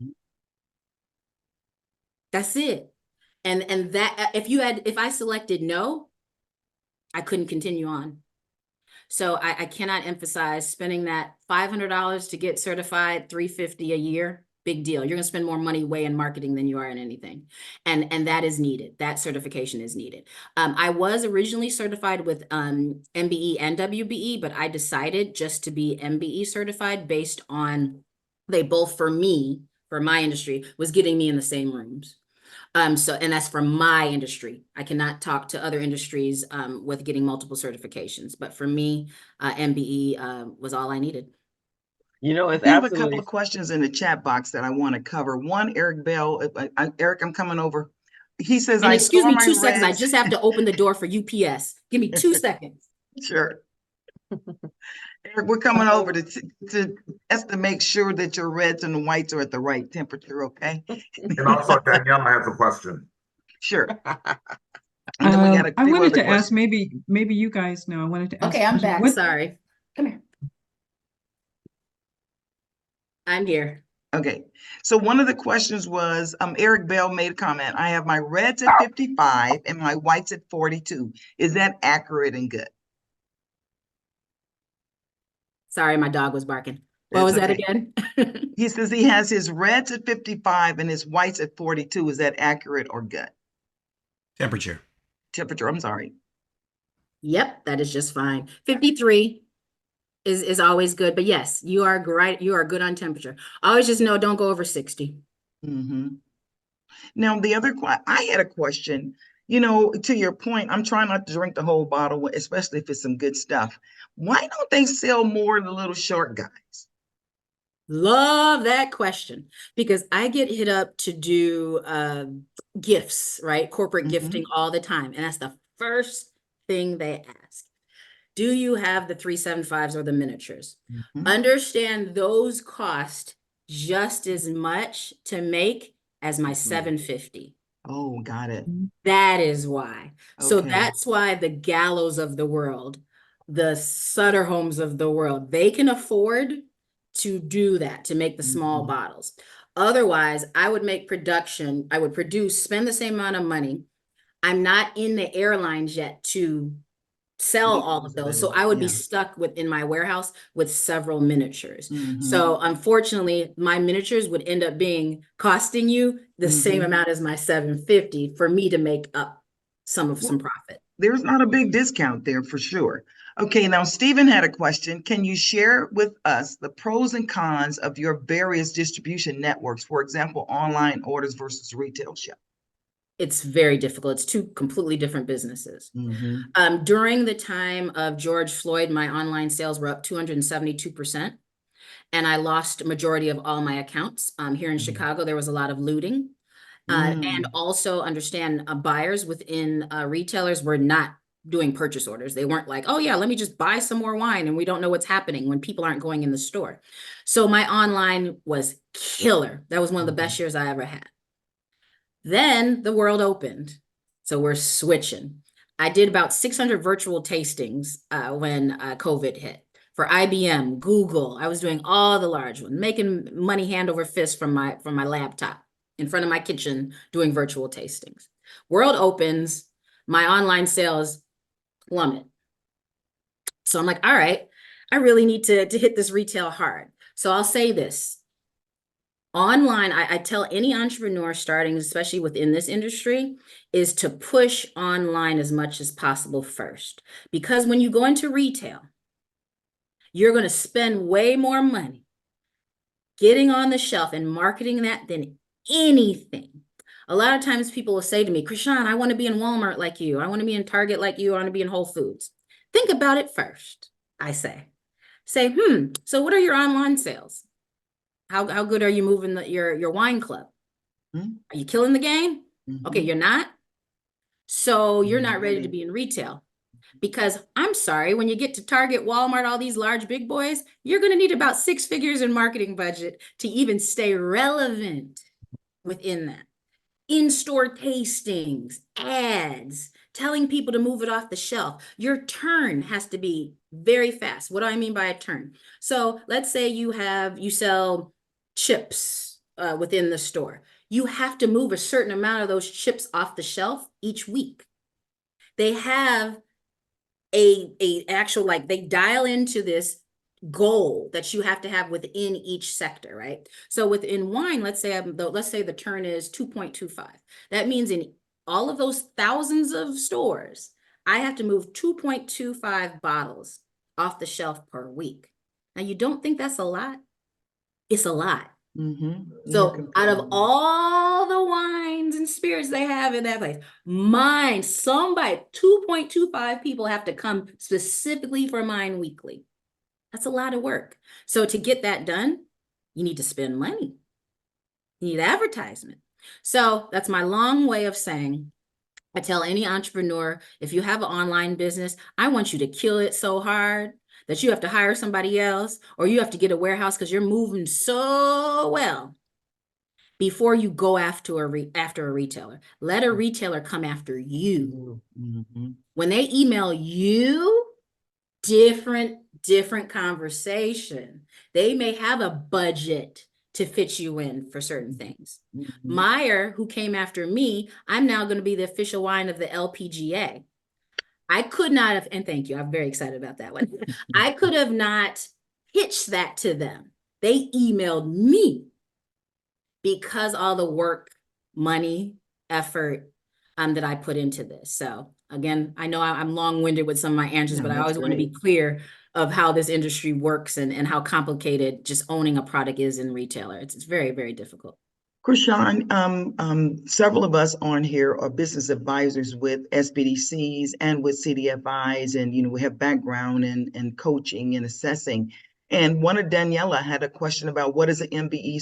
That's it. And that if I selected no, I couldn't continue on. So I cannot emphasize spending that $500 to get certified, $350 a year. Big deal. You're going to spend more money way in marketing than you are in anything. And that is needed. That certification is needed. I was originally certified with MBE and WBE, but I decided just to be MBE certified based on they both, for me, for my industry, was getting me in the same rooms. And that's for my industry. I cannot talk to other industries with getting multiple certifications, but for me, MBE was all I needed. You know, it's I have a absolutely. couple of questions in the chat box that I want to cover. One, Eric Bell, Eric, I'm coming over. He says, And I excuse saw me my 2 seconds. I reds. just have to open the door for UPS. Give me 2 seconds. Sure. Eric, we're coming over to make sure that your reds and the whites are at the right temperature, okay? And also Danielle has a question. Sure. And then we got I wanted to ask, maybe you guys know. I wanted to ask. Okay, I'm back. Sorry. Come here. I'm here. Okay. So one of the questions was, Eric Bell made a comment. I have my reds at 55 and my whites at 42. Is that accurate and good? Sorry, my dog was barking. What was that again? He says he has his reds at 55 and his whites at 42. Is that accurate or good? Temperature. Temperature, I'm sorry. Yep, that is just fine. 53 is always good, but yes, you are right. You are good on temperature. Always just know, don't go over 60. Mm-hmm. Now, I had a question, you know, to your point, I'm trying not to drink the whole bottle, especially if it's some good stuff. Why don't they sell more of the little short guys? Love that question because I get hit up to do gifts, right? Corporate gifting all the time. And that's the first thing they ask. Do you have the 375s or the miniatures? Understand those cost just as much to make as my 750. Oh, got it. That is why. So that's why the Gallows of the world, the Sutter Homes of the world, they can afford to do that, to make the small bottles. Otherwise, I would produce, spend the same amount of money. I'm not in the airlines yet to sell all of those. So I would be stuck in my warehouse with several miniatures. So unfortunately, my miniatures would end up costing you the same amount as my 750 for me to make up some profit. There's not a big discount there for sure. Okay, now Stephen had a question. Can you share with us the pros and cons of your various distribution networks, for example, online orders versus retail shop? It's very difficult. It's two completely different businesses. During the time of George Floyd, my online sales were up 272%. And I lost majority of all my accounts. Here in Chicago, there was a lot of looting. And also understand buyers within retailers were not doing purchase orders. They weren't like, oh yeah, let me just buy some more wine. And we don't know what's happening when people aren't going in the store. So my online was killer. That was one of the best years I ever had. Then the world opened. So we're switching. I did about 600 virtual tastings when COVID hit. For IBM, Google, I was doing all the large ones, making money hand over fist from my laptop in front of my kitchen doing virtual tastings. World opens, my online sales plummet. So I'm like, all right, I really need to hit this retail hard. So I'll say this. Online, I tell any entrepreneur starting, especially within this industry, is to push online as much as possible first. Because when you go into retail, you're going to spend way more money getting on the shelf and marketing that than anything. A lot of times people will say to me, Chrishon, I want to be in Walmart like you. I want to be in Target like you. I want to be in Whole Foods. Think about it first, I say. Say, so what are your online sales? How good are you moving your wine club? Hmm? Are you killing the game? Okay, you're not. So you're not ready to Ready. be in retail. Because I'm sorry, when you get to Target, Walmart, all these large big boys, you're going to need about 6 figures in marketing budget to even stay relevant within that. In-store tastings, ads, telling people to move it off the shelf. Your turn has to be very fast. What do I mean by a turn? So let's say you sell chips within the store. You have to move a certain amount of those chips off the shelf each week. They have a actual, like, they dial into this goal that you have to have within each sector, right? So within wine, let's say the turn is 2.25. That means in all of those thousands of stores, I have to move 2.25 bottles off the shelf per week. Now, you don't think that's a lot? It's a lot. So out of all the wines and spirits they have in that place, somebody, 2.25 people have to come specifically for mine weekly. That's a lot of work. So to get that done, you need to spend money. You need advertisement. So that's my long way of saying, I tell any entrepreneur, if you have an online business, I want you to kill it so hard that you have to hire somebody else, or you have to get a warehouse because you're moving so well before you go after a retailer. Let a retailer come after you. When they email you, different conversation. They may have a budget to fit you in for certain things. Meyer, who came after me, I'm now going to be the official wine of the LPGA. I could not have, and thank you, I'm very excited about that one. I could have not pitched that to them. They emailed me because all the work, money, effort that I put into this. So again, I know I'm long-winded with some of my answers, but I always want to be clear of how this industry works and how complicated just owning a product is in retailer. It's very, very difficult. Chrishon, several of us on here are business advisors with SBDCs and with CDFIs, and we have background in coaching and assessing. And one of Daniela had a question about what does an MBE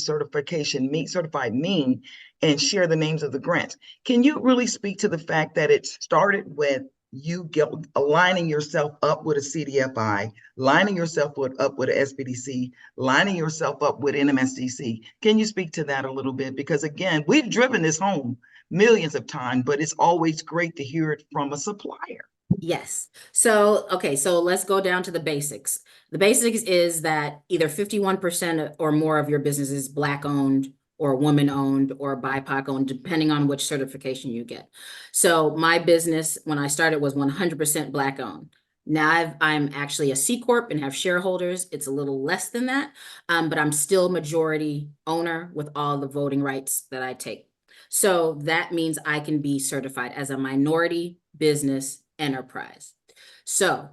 certified mean, and share the names of the grants. Can you really speak to the fact that it started with you aligning yourself up with a CDFI, lining yourself up with an SBDC, lining yourself up with NMSDC? Can you speak to that a little bit? Because again, we've driven this home millions of times, but it's always great to hear it from a supplier. Yes. So, okay, so let's go down to the basics. The basics is that either 51% or more of your business is Black owned or woman owned or BIPOC owned, depending on which certification you get. So my business, when I started, was 100% Black owned. Now I'm actually a C Corp and have shareholders. It's a little less than that, but I'm still majority owner with all the voting rights that I take. So that means I can be certified as a minority business enterprise. So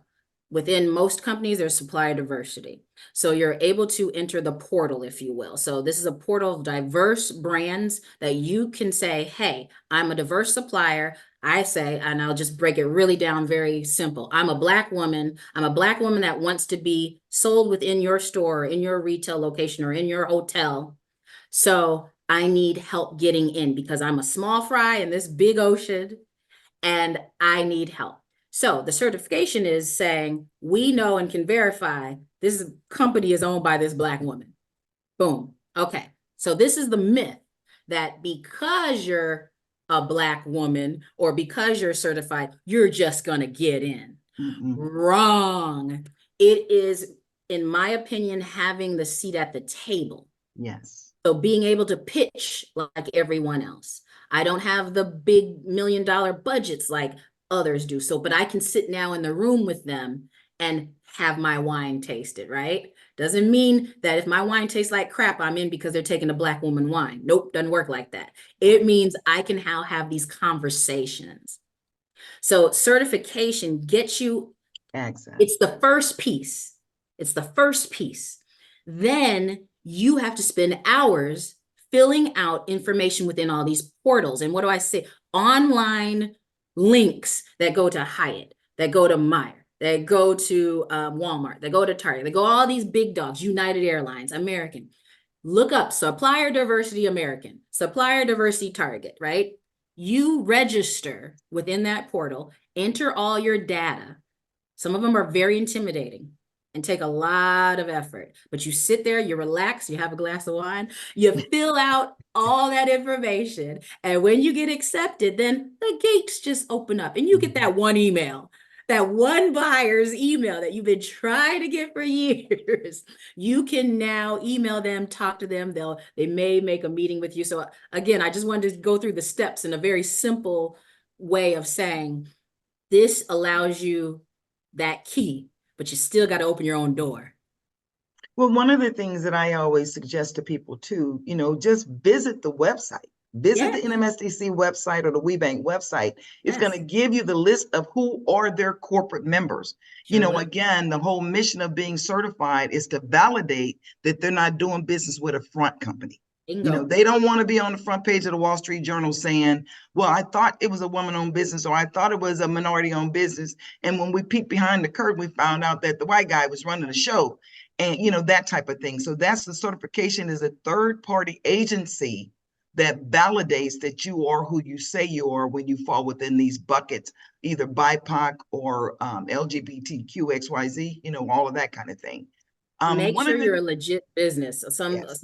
within most companies, there's supplier diversity. So you're able to enter the portal, if you will. So this is a portal of diverse brands that you can say, hey, I'm a diverse supplier. I say, and I'll just break it really down very simple. I'm a Black woman. I'm a Black woman that wants to be sold within your store, in your retail location, or in your hotel. So I need help getting in because I'm a small fry in this big ocean and I need help. So the certification is saying, we know and can verify this company is owned by this Black woman. Boom. Okay. So this is the myth that because you're a Black woman or because you're certified, you're just going to get in. Wrong. It is, in my opinion, having the seat at the table. Yes. So being able to pitch like everyone else. I don't have the big $1 million budgets like others do. So, but I can sit now in the room with them and have my wine tasted, right? Doesn't mean that if my wine tastes like crap, I'm in because they're taking a Black woman wine. Nope, doesn't work like that. It means I can now have these conversations. So certification gets you, Access. it's the first piece. It's the first piece. Then you have to spend hours filling out information within all these portals. And what do I say? Online links that go to Hyatt, that go to Meyer, that go to Walmart, that go to Target, that go all these big dogs, United Airlines, American. Look up Supplier Diversity American, Supplier Diversity Target, right? You register within that portal, enter all your data. Some of them are very intimidating and take a lot of effort, but you sit there, you relax, you have a glass of wine, you fill out all that information. And when you get accepted, then the gates just open up and you get that one email, that one buyer's email that you've been trying to get for years. You can now email them, talk to them. They may make a meeting with you. So again, I just wanted to go through the steps in a very simple way of saying, this allows you that key, but you still got to open your own door. Well, one of the things that I always suggest to people too, just visit the website. Visit the NMSDC website or the WeBank website. It's going to give you the list of who are their corporate members. Again, the whole mission of being certified is to validate that they're not doing business with a front company. Bingo. They don't want to be on the front page of the Wall Street Journal saying, well, I thought it was a woman-owned business, or I thought it was a minority-owned business. And when we peeked behind the curtain, we found out that the white guy was running the show, and that type of thing. So that's the certification, is a third-party agency that validates that you are who you say you are when you fall within these buckets, either BIPOC or LGBTQXYZ, all of that kind of thing. Make sure you're a legit business. Some Yes.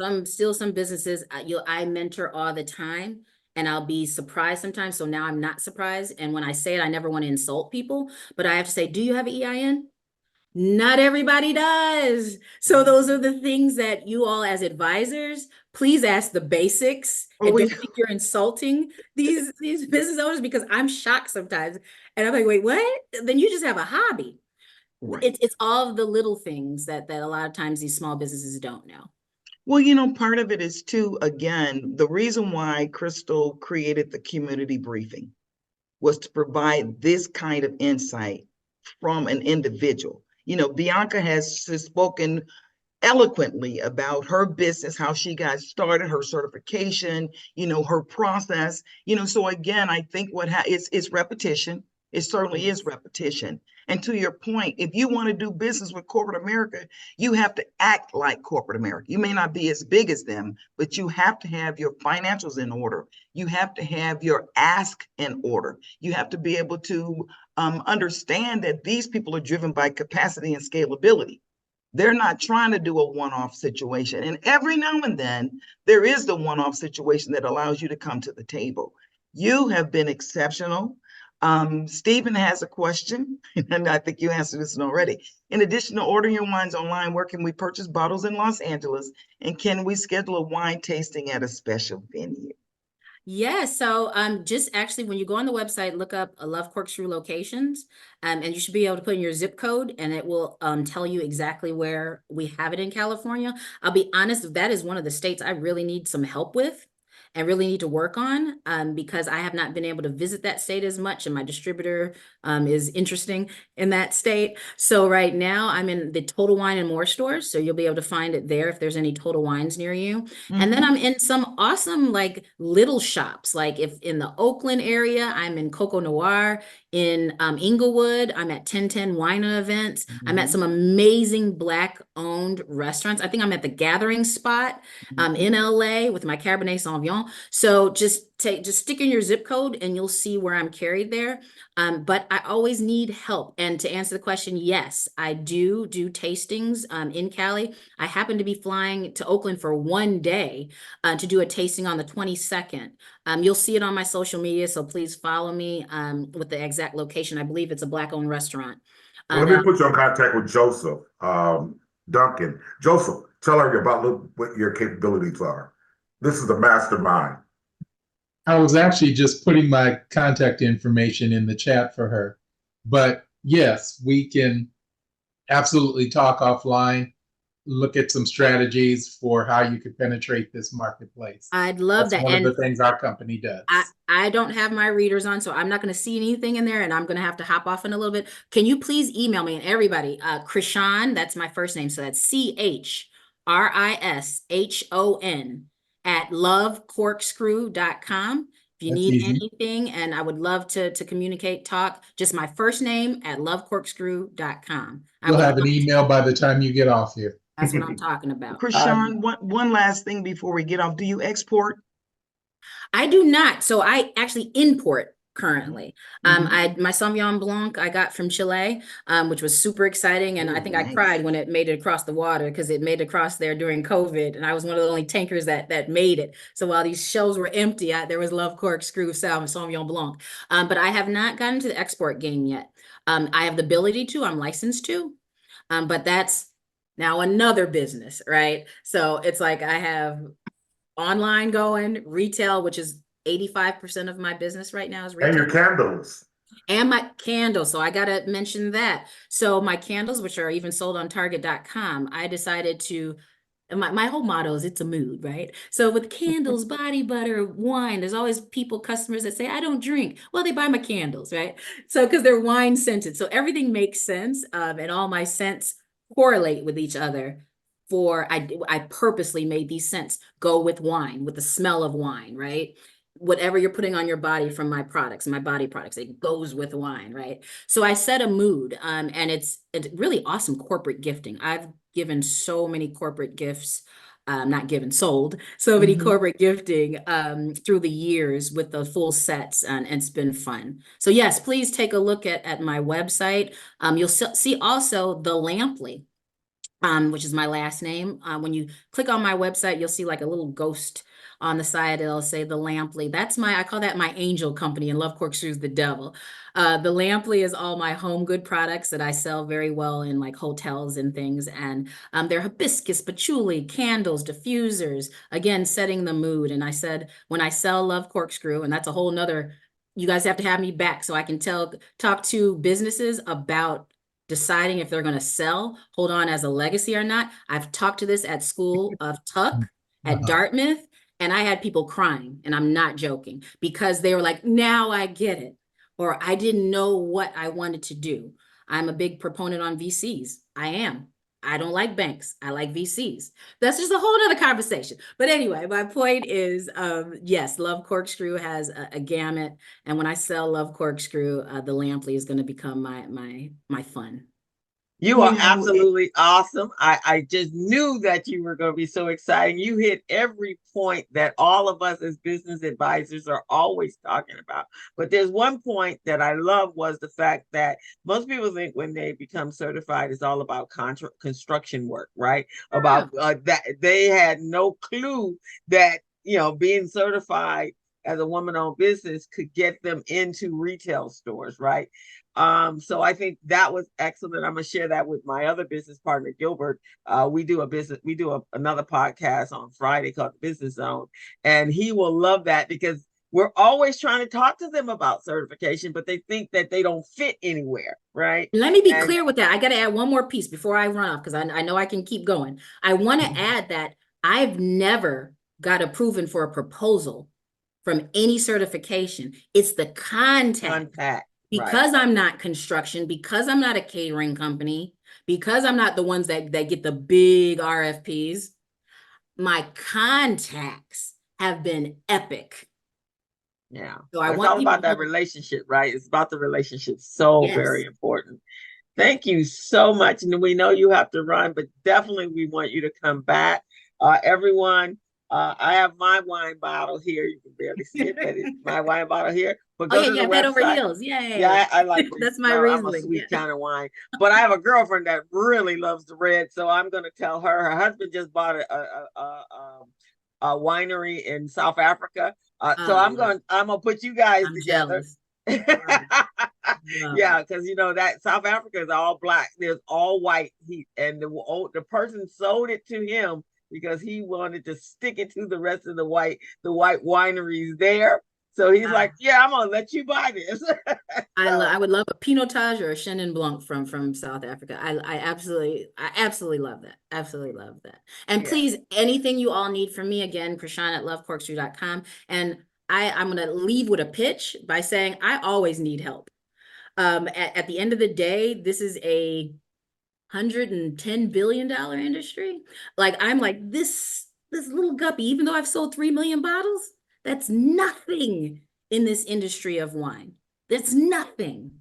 businesses I mentor all the time, and I'll be surprised sometimes. So now I'm not surprised. And when I say it, I never want to insult people, but I have to say, do you have an EIN? Not everybody does. So those are the things that you all as advisors, please ask the basics, and don't think you're insulting these business owners, because I'm shocked sometimes. And I'm like, wait, what? Then you just have a hobby. Right. It's all of the little things that a lot of times these small businesses don't know. Well, part of it is too, again, the reason why Crystal created the community briefing was to provide this kind of insight from an individual. Bianca has spoken eloquently about her business, how she got started, her certification, her process. So again, I think it's repetition. It certainly is repetition. And to your point, if you want to do business with corporate America, you have to act like corporate America. You may not be as big as them, but you have to have your financials in order. You have to have your ask in order. You have to be able to understand that these people are driven by capacity and scalability. They're not trying to do a one-off situation. And every now and then, there is the one-off situation that allows you to come to the table. You have been exceptional. Stephen has a question, and I think you answered this one already. In addition to ordering your wines online, where can we purchase bottles in Los Angeles? And can we schedule a wine tasting at a special venue? Yeah, so just actually when you go on the website, look up a Love Cork Screw locations, and you should be able to put in your zip code, and it will tell you exactly where we have it in California. I'll be honest, that is one of the states I really need some help with and really need to work on, because I have not been able to visit that state as much, and my distributor is interesting in that state. So right now I'm in the Total Wine and More stores, so you'll be able to find it there if there's any Total Wines near you. And then I'm in some awesome like little shops, like if in the Oakland area, I'm in Coco Noir. In Inglewood, I'm at 1010 Wine Events. I'm at some amazing Black-owned restaurants. I think I'm at the Gathering Spot in LA with my Cabernet Sauvignon. So just stick in your zip code and you'll see where I'm carried there. But I always need help. And to answer the question, yes, I do tastings in Cali. I happen to be flying to Oakland for one day to do a tasting on the 22nd. You'll see it on my social media, so please follow me with the exact location. I believe it's a Black-owned restaurant. Let me put you in contact with Joseph Duncan. Joseph, tell her about what your capabilities are. This is the mastermind. I was actually just putting my contact information in the chat for her. But yes, we can absolutely talk offline, look at some strategies for how you could penetrate this marketplace. I'd love That's that. one And of the things our company does. I don't have my readers on, so I'm not going to see anything in there, and I'm going to have to hop off in a little bit. Can you please email me, and everybody, Chrishon, that's my first name, so that's CHRISHON at lovecorkscrew.com. If you That's need easy. anything, and I would love to communicate, talk, just my first name at lovecorkscrew.com. You'll have an email by the time you get off here. That's what I'm talking about. Chrishon, one last thing before we get off. Do you export? I do not. So I actually import currently. My Sauvignon Blanc I got from Chile, which was super exciting. And I think I cried when it made it across the water, because it made it across there during COVID. And I was one of the only tankers that made it. So while these shelves were empty, there was Love Cork Screw Sauvignon Blanc. But I have not gotten to the export game yet. I have the ability to, I'm licensed to, but that's now another business, right? So it's like I have online going, retail, which is 85% of my business right now is retail. And your candles. And my candles. So I got to mention that. So my candles, which are even sold on Target.com, I decided to, my whole motto is it's a mood, right? So with candles, body butter, wine, there's always customers that say, I don't drink. Well, they buy my candles, right? So because they're wine scented. So everything makes sense. And all my scents correlate with each other. I purposely made these scents go with wine, with the smell of wine, right? Whatever you're putting on your body from my products, my body products, it goes with wine, right? So I set a mood, and it's really awesome corporate gifting. I've given so many corporate gifts, not given, sold so many corporate gifting through the years with the full sets, and it's been fun. So yes, please take a look at my website. You'll see also the Lampley, which is my last name. When you click on my website, you'll see like a little ghost on the side. It'll say the Lampley. I call that my angel company, and Love Cork Screw is the devil. The Lampley is all my home good products that I sell very well in like hotels and things. And they're hibiscus, patchouli, candles, diffusers, again, setting the mood. And I said, when I sell Love Cork Screw, and that's a whole nother, you guys have to have me back so I can talk to businesses about deciding if they're going to hold on as a legacy or not. I've talked to this at School of Tuck at Dartmouth, and I had people crying, and I'm not joking, because they were like, now I get it, or I didn't know what I wanted to do. I'm a big proponent on VCs. I am. I don't like banks. I like VCs. That's just a whole other conversation. But anyway, my point is, yes, Love Cork Screw has a gamut. And when I sell Love Cork Screw, the Lampley is going to become my fun. You are absolutely awesome. I just knew that you were going to be so exciting. You hit every point that all of us as business advisors are always talking about. But there's one point that I love was the fact that most people think when they become certified, it's all about construction work, right? About that they had no clue that, being certified as a woman-owned business could get them into retail stores, right? So I think that was excellent. I'm gonna share that with my other business partner, Gilbert. We do another podcast on Friday called The Business Zone, and he will love that because we're always trying to talk to them about certification, but they think that they don't fit anywhere, right? Let me be clear with that. I got to add one more piece before I run off, because I know I can keep going. I want to add that I've never got approved for a proposal from any certification. It's the contact. Because I'm not construction, because I'm not a catering company, because I'm not the ones that get the big RFPs, my contacts have been epic. Yeah. So it's all about that relationship, right? It's about the relationship. So very important. Thank you so much. And we know you have to run, but definitely we want you to come back. Everyone, I have my wine bottle here. You can barely see it, but it's my wine bottle here. But go to the website. Over heels. Yeah, I like it. That's my Riesling. I'm a sweet kind of wine. But I have a girlfriend that really loves the red, so I'm going to tell her. Her husband just bought a winery in South Africa. So I'm gonna put you guys together. Yeah, because that South Africa is all black. There's all white. The person sold it to him because he wanted to stick it to the rest of the white wineries there. So he's like, yeah, I'm gonna let you buy this. I would love a Pinotage or a Chenin Blanc from South Africa. I absolutely love that. Absolutely love that. And please, anything you all need from me, again, Chrishon at lovecorkscrew.com. And I'm gonna leave with a pitch by saying I always need help. At the end of the day, this is a $110 billion industry. Like I'm like this little guppy, even though I've sold 3 million bottles, that's nothing in this industry of wine. That's nothing.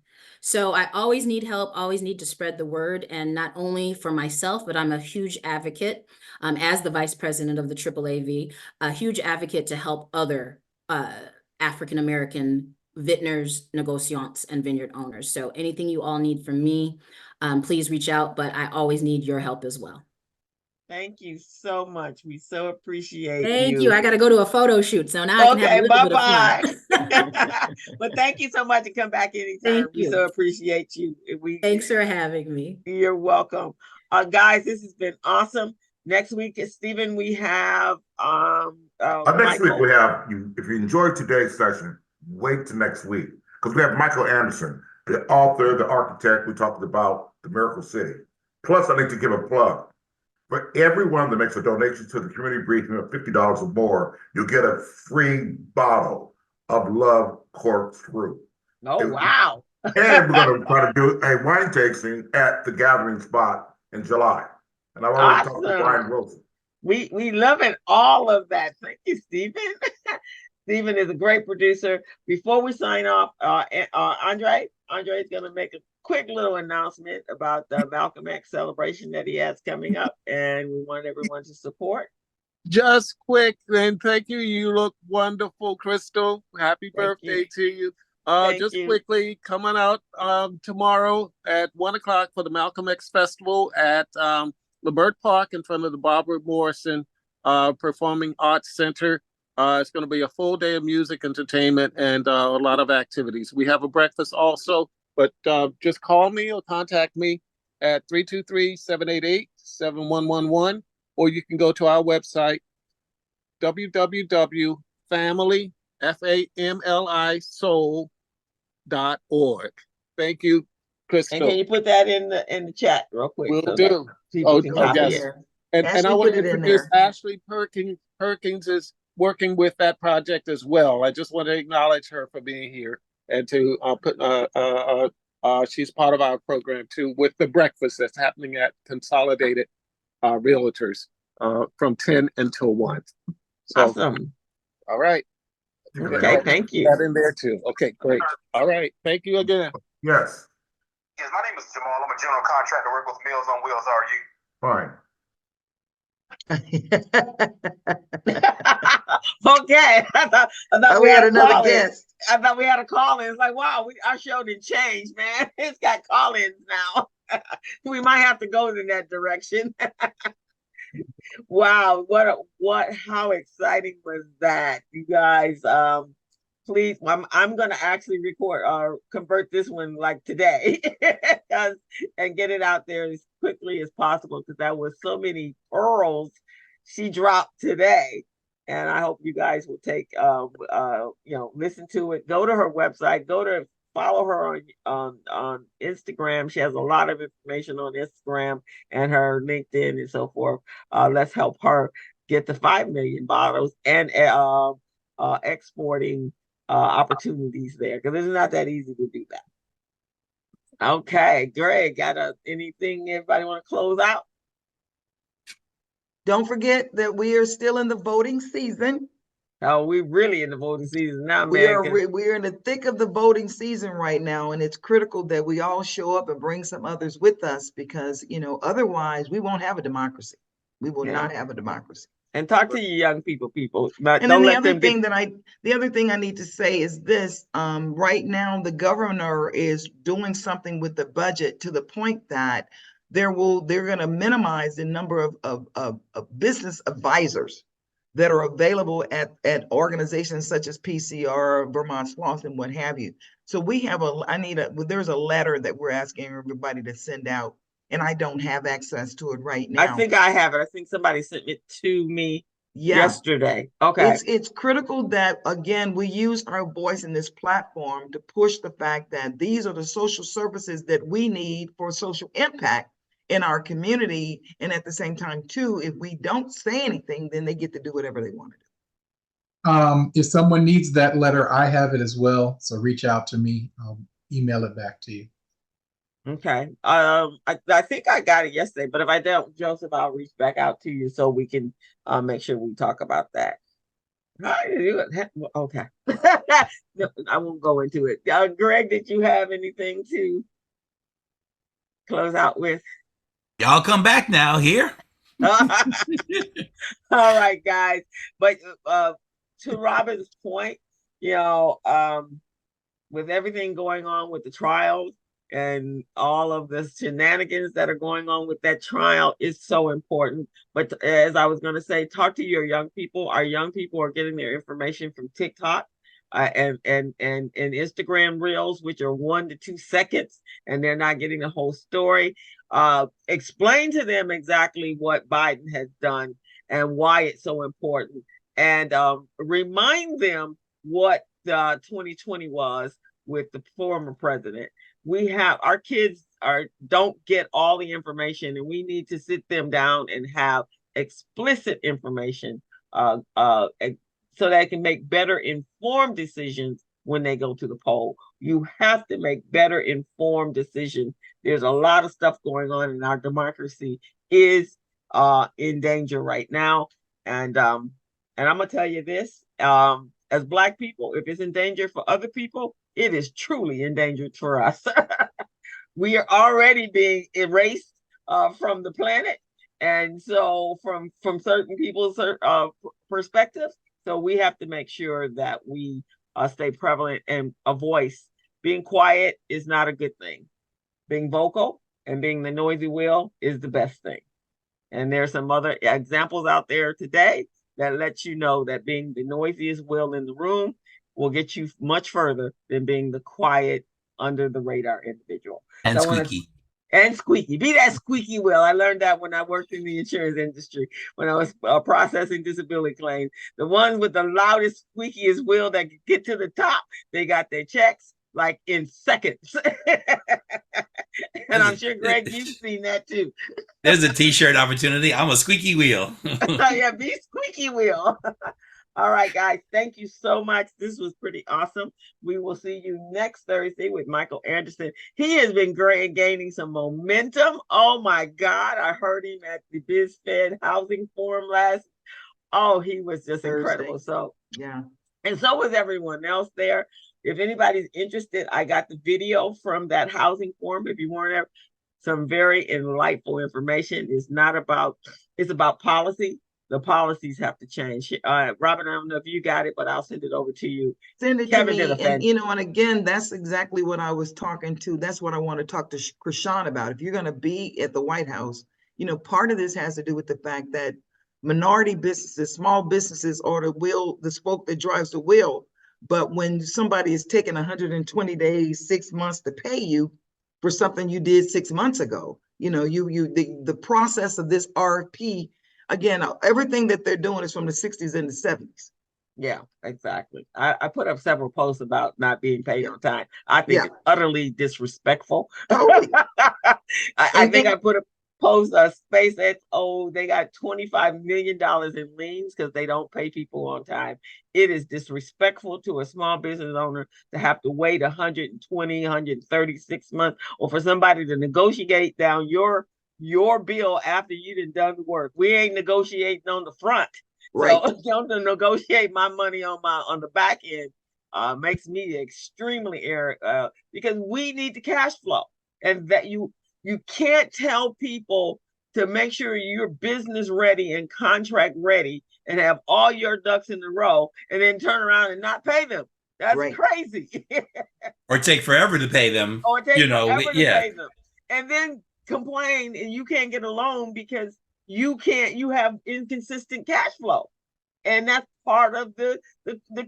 So I always need help, always need to spread the word, and not only for myself, but I'm a huge advocate as the vice president of the AAAV, a huge advocate to help other African-American vintners, negociants, and vineyard owners. So anything you all need from me, please reach out, but I always need your help as well. Thank you so much. We so appreciate Thank you. I got to go to a photo shoot, so now I can have a little bit of fun. But thank you so much and come back anytime. Thank we you. so appreciate you. Thanks for having me. You're welcome. Guys, this has been awesome. Next week, Stephen, we have next week we have you. If you enjoyed today's session, wait till next week because we have Michael Anderson, the author, the architect. We talked about the Miracle City. Plus, I need to give a plug. For everyone that makes a donation to the community briefing of $50 or more, you'll get a free bottle of Love Cork Screw. Oh, wow. And we're going to try to do a wine tasting at the gathering spot in July. And I've already talked to Brian Wilson. We love it, all of that. Thank you, Stephen. Stephen is a great producer. Before we sign off, Andre is going to make a quick little announcement about the Malcolm X celebration that he has coming up, and we want everyone to support. Just quick, and thank you. You look wonderful, Crystal. Happy birthday to you. Just quickly, coming out tomorrow at 1 o'clock for the Malcolm X Festival at LeBert Park in front of the Barbara Morrison Performing Arts Center. It's going to be a full day of music, entertainment, and a lot of activities. We have a breakfast also, but just call me or contact me at 323-788-7111, or you can go to our website, www.family.org. Thank you, Crystal. And can you put that in the chat real quick? Will do. Yes. And I want to introduce Ashley Perkins is working with that project as well. I just want to acknowledge her for being here and to she's part of our program too with the breakfast that's happening at Consolidated Realtors from 10 until 1. So, awesome. All right. Okay, thank you. That in there too. Okay, great. All right. Thank you again. Yes. Yes, my name is Jamal. I'm a general contractor. Work with Meals on Wheels. How are you? Fine. Okay. I thought we had another guest. I thought we had a call in. It's like, wow, our show didn't change, man. It's got call-ins now. We might have to go in that direction. Wow, how exciting was that, you guys? Please, I'm gonna actually convert this one like today and get it out there as quickly as possible, because that was so many pearls she dropped today. And I hope you guys will take listen to it. Go to her website, follow her on Instagram. She has a lot of information on Instagram and her LinkedIn and so forth. Let's help her get the 5 million bottles and exporting opportunities there, because it's not that easy to do that. Okay, Greg, got anything everybody want to close out? Don't forget that we are still in the voting season. Oh, we're really in the voting season now, man. We're in the thick of the voting season right now, and it's critical that we all show up and bring some others with us, because otherwise we won't have a democracy. We will not have a democracy. And talk to you young people. And then the other thing I need to say is this: right now the governor is doing something with the budget to the point that they're going to minimize the number of business advisors that are available at organizations such as PCR, Vermont Sloth, and what have you. So we have there's a letter that we're asking everybody to send out, and I don't have access to it right now. I think I have it. I think somebody sent it to me. yesterday. Okay. It's critical that, again, we use our voice in this platform to push the fact that these are the social services that we need for social impact in our community. And at the same time, too, if we don't say anything, then they get to do whatever they want to do. If someone needs that letter, I have it as well. So reach out to me. I'll email it back to you. Okay. I think I got it yesterday, but if I don't, Joseph, I'll reach back out to you so we can make sure we talk about that. Okay. No, I won't go into it. Greg, did you have anything to close out with? Y'all come back now here. All right, guys. But to Robin's point, with everything going on with the trials and all of the shenanigans that are going on with that trial is so important. But as I was going to say, talk to your young people. Our young people are getting their information from TikTok and Instagram Reels, which are 1 to 2 seconds, and they're not getting the whole story. Explain to them exactly what Biden has done and why it's so important, and remind them what 2020 was with the former president. Our kids don't get all the information, and we need to sit them down and have explicit information so they can make better informed decisions when they go to the poll. You have to make better informed decisions. There's a lot of stuff going on, and our democracy is in danger right now. And I'm gonna tell you this, as Black people, if it's in danger for other people, it is truly endangered for us. We are already being erased from the planet, and so from certain people's perspectives. So we have to make sure that we stay prevalent and a voice. Being quiet is not a good thing. Being vocal and being the noisy wheel is the best thing. And there's some other examples out there today that let you know that being the noisiest wheel in the room will get you much further than being the quiet, under the radar individual. And so squeaky. And squeaky. Be that squeaky wheel. I learned that when I worked in the insurance industry, when I was processing disability claims. The ones with the loudest, squeakiest wheel that could get to the top, they got their checks like in seconds. And I'm sure, Greg, you've seen that too. There's a t-shirt opportunity. I'm a squeaky wheel. Yeah, be squeaky wheel. All right, guys, thank you so much. This was pretty awesome. We will see you next Thursday with Michael Anderson. He has been great, gaining some momentum. Oh my God, I heard him at the BizFed Housing Forum last. Oh, he was just incredible. So yeah, and so was everyone else there. If anybody's interested, I got the video from that housing forum. If you weren't there, some very enlightful information. It's about policy. The policies have to change. Robin, I don't know if you got it, but I'll send it over to you. Send it Kevin to me. And, and again, that's exactly what I was talking to. That's what I want to talk to Chrishon about. If you're going to be at the White House, part of this has to do with the fact that minority businesses, small businesses are the spoke that drives the wheel. But when somebody is taking 120 days, 6 months to pay you for something you did 6 months ago, the process of this RFP, again, everything that they're doing is from the 60s and the 70s. Yeah, exactly. I put up several posts about not being paid on time. I think it's utterly disrespectful. Oh. I think I put a post SpaceX. Oh, they got $25 million in liens because they don't pay people on time. It is disrespectful to a small business owner to have to wait 120, 136 months, or for somebody to negotiate down your bill after you done the work. We ain't negotiating on the front. Right. So don't negotiate my money on the back end makes me extremely irritated because we need the cash flow, and that you can't tell people to make sure you're business ready and contract ready and have all your ducks in a row and then turn around and not pay them. That's crazy. Or take forever to pay them. Or take forever to pay them. And then complain and you can't get a loan because you have inconsistent cash flow. And that's part of the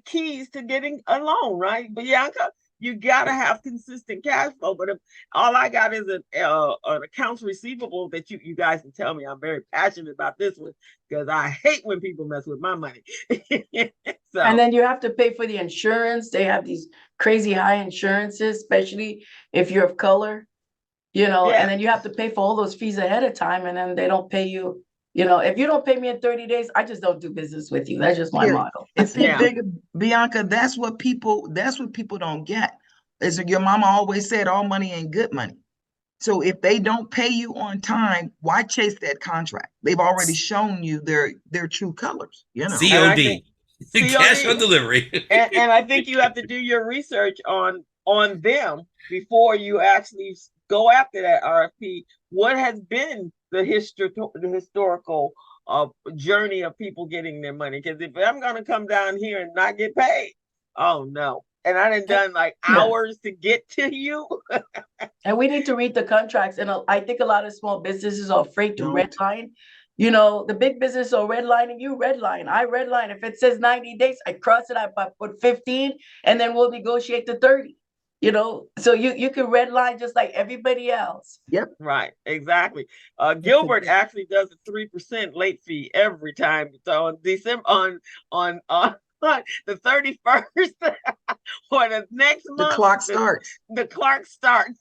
keys to getting a loan, right? Bianca, you gotta have consistent cash flow. But if all I got is an accounts receivable that you guys can tell me, I'm very passionate about this one because I hate when people mess with my money. So, and then you have to pay for the insurance. They have these crazy high insurances, especially if you're of color, and then you have to pay for all those fees ahead of time, and then they don't pay you. If you don't pay me in 30 days, I just don't do business with you. That's just my motto. And see, Bianca, that's what people don't get. Is your mama always said all money ain't good money. So if they don't pay you on time, why chase that contract? They've already shown you their true colors, COD. Cash on delivery. and I think you have to do your research on them before you actually go after that RFP. What has been the historical journey of people getting their money? Because if I'm going to come down here and not get paid, oh no. And I done like hours to get to you. And we need to read the contracts. And I think a lot of small businesses are afraid to redline. The big business are redlining, you redline. I redline. If it says 90 days, I cross it out, I put 15, and then we'll negotiate to 30. So you can redline just like everybody else. Yep. Right. Exactly. Gilbert actually does a 3% late fee every time. So on December on the 31st or the next month, the clock starts. The clock starts.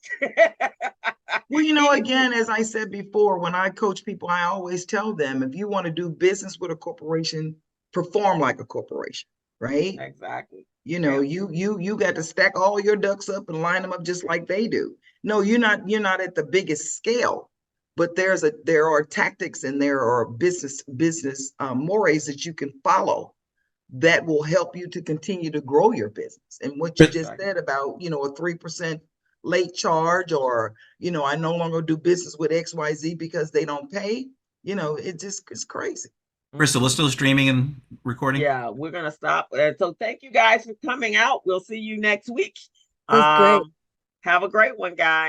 Well, again, as I said before, when I coach people, I always tell them, if you want to do business with a corporation, perform like a corporation, right? Exactly. You got to stack all your ducks up and line them up just like they do. No, you're not at the biggest scale, but there are tactics and there are business mores that you can follow that will help you to continue to grow your business. And what you just said about, a 3% late charge, or, I no longer do business with XYZ because they don't pay, it's crazy. Crystal, we're still streaming and recording? Yeah, we're going to stop. So thank you guys for coming out. We'll see you next week. That's great. Have a great one, guys.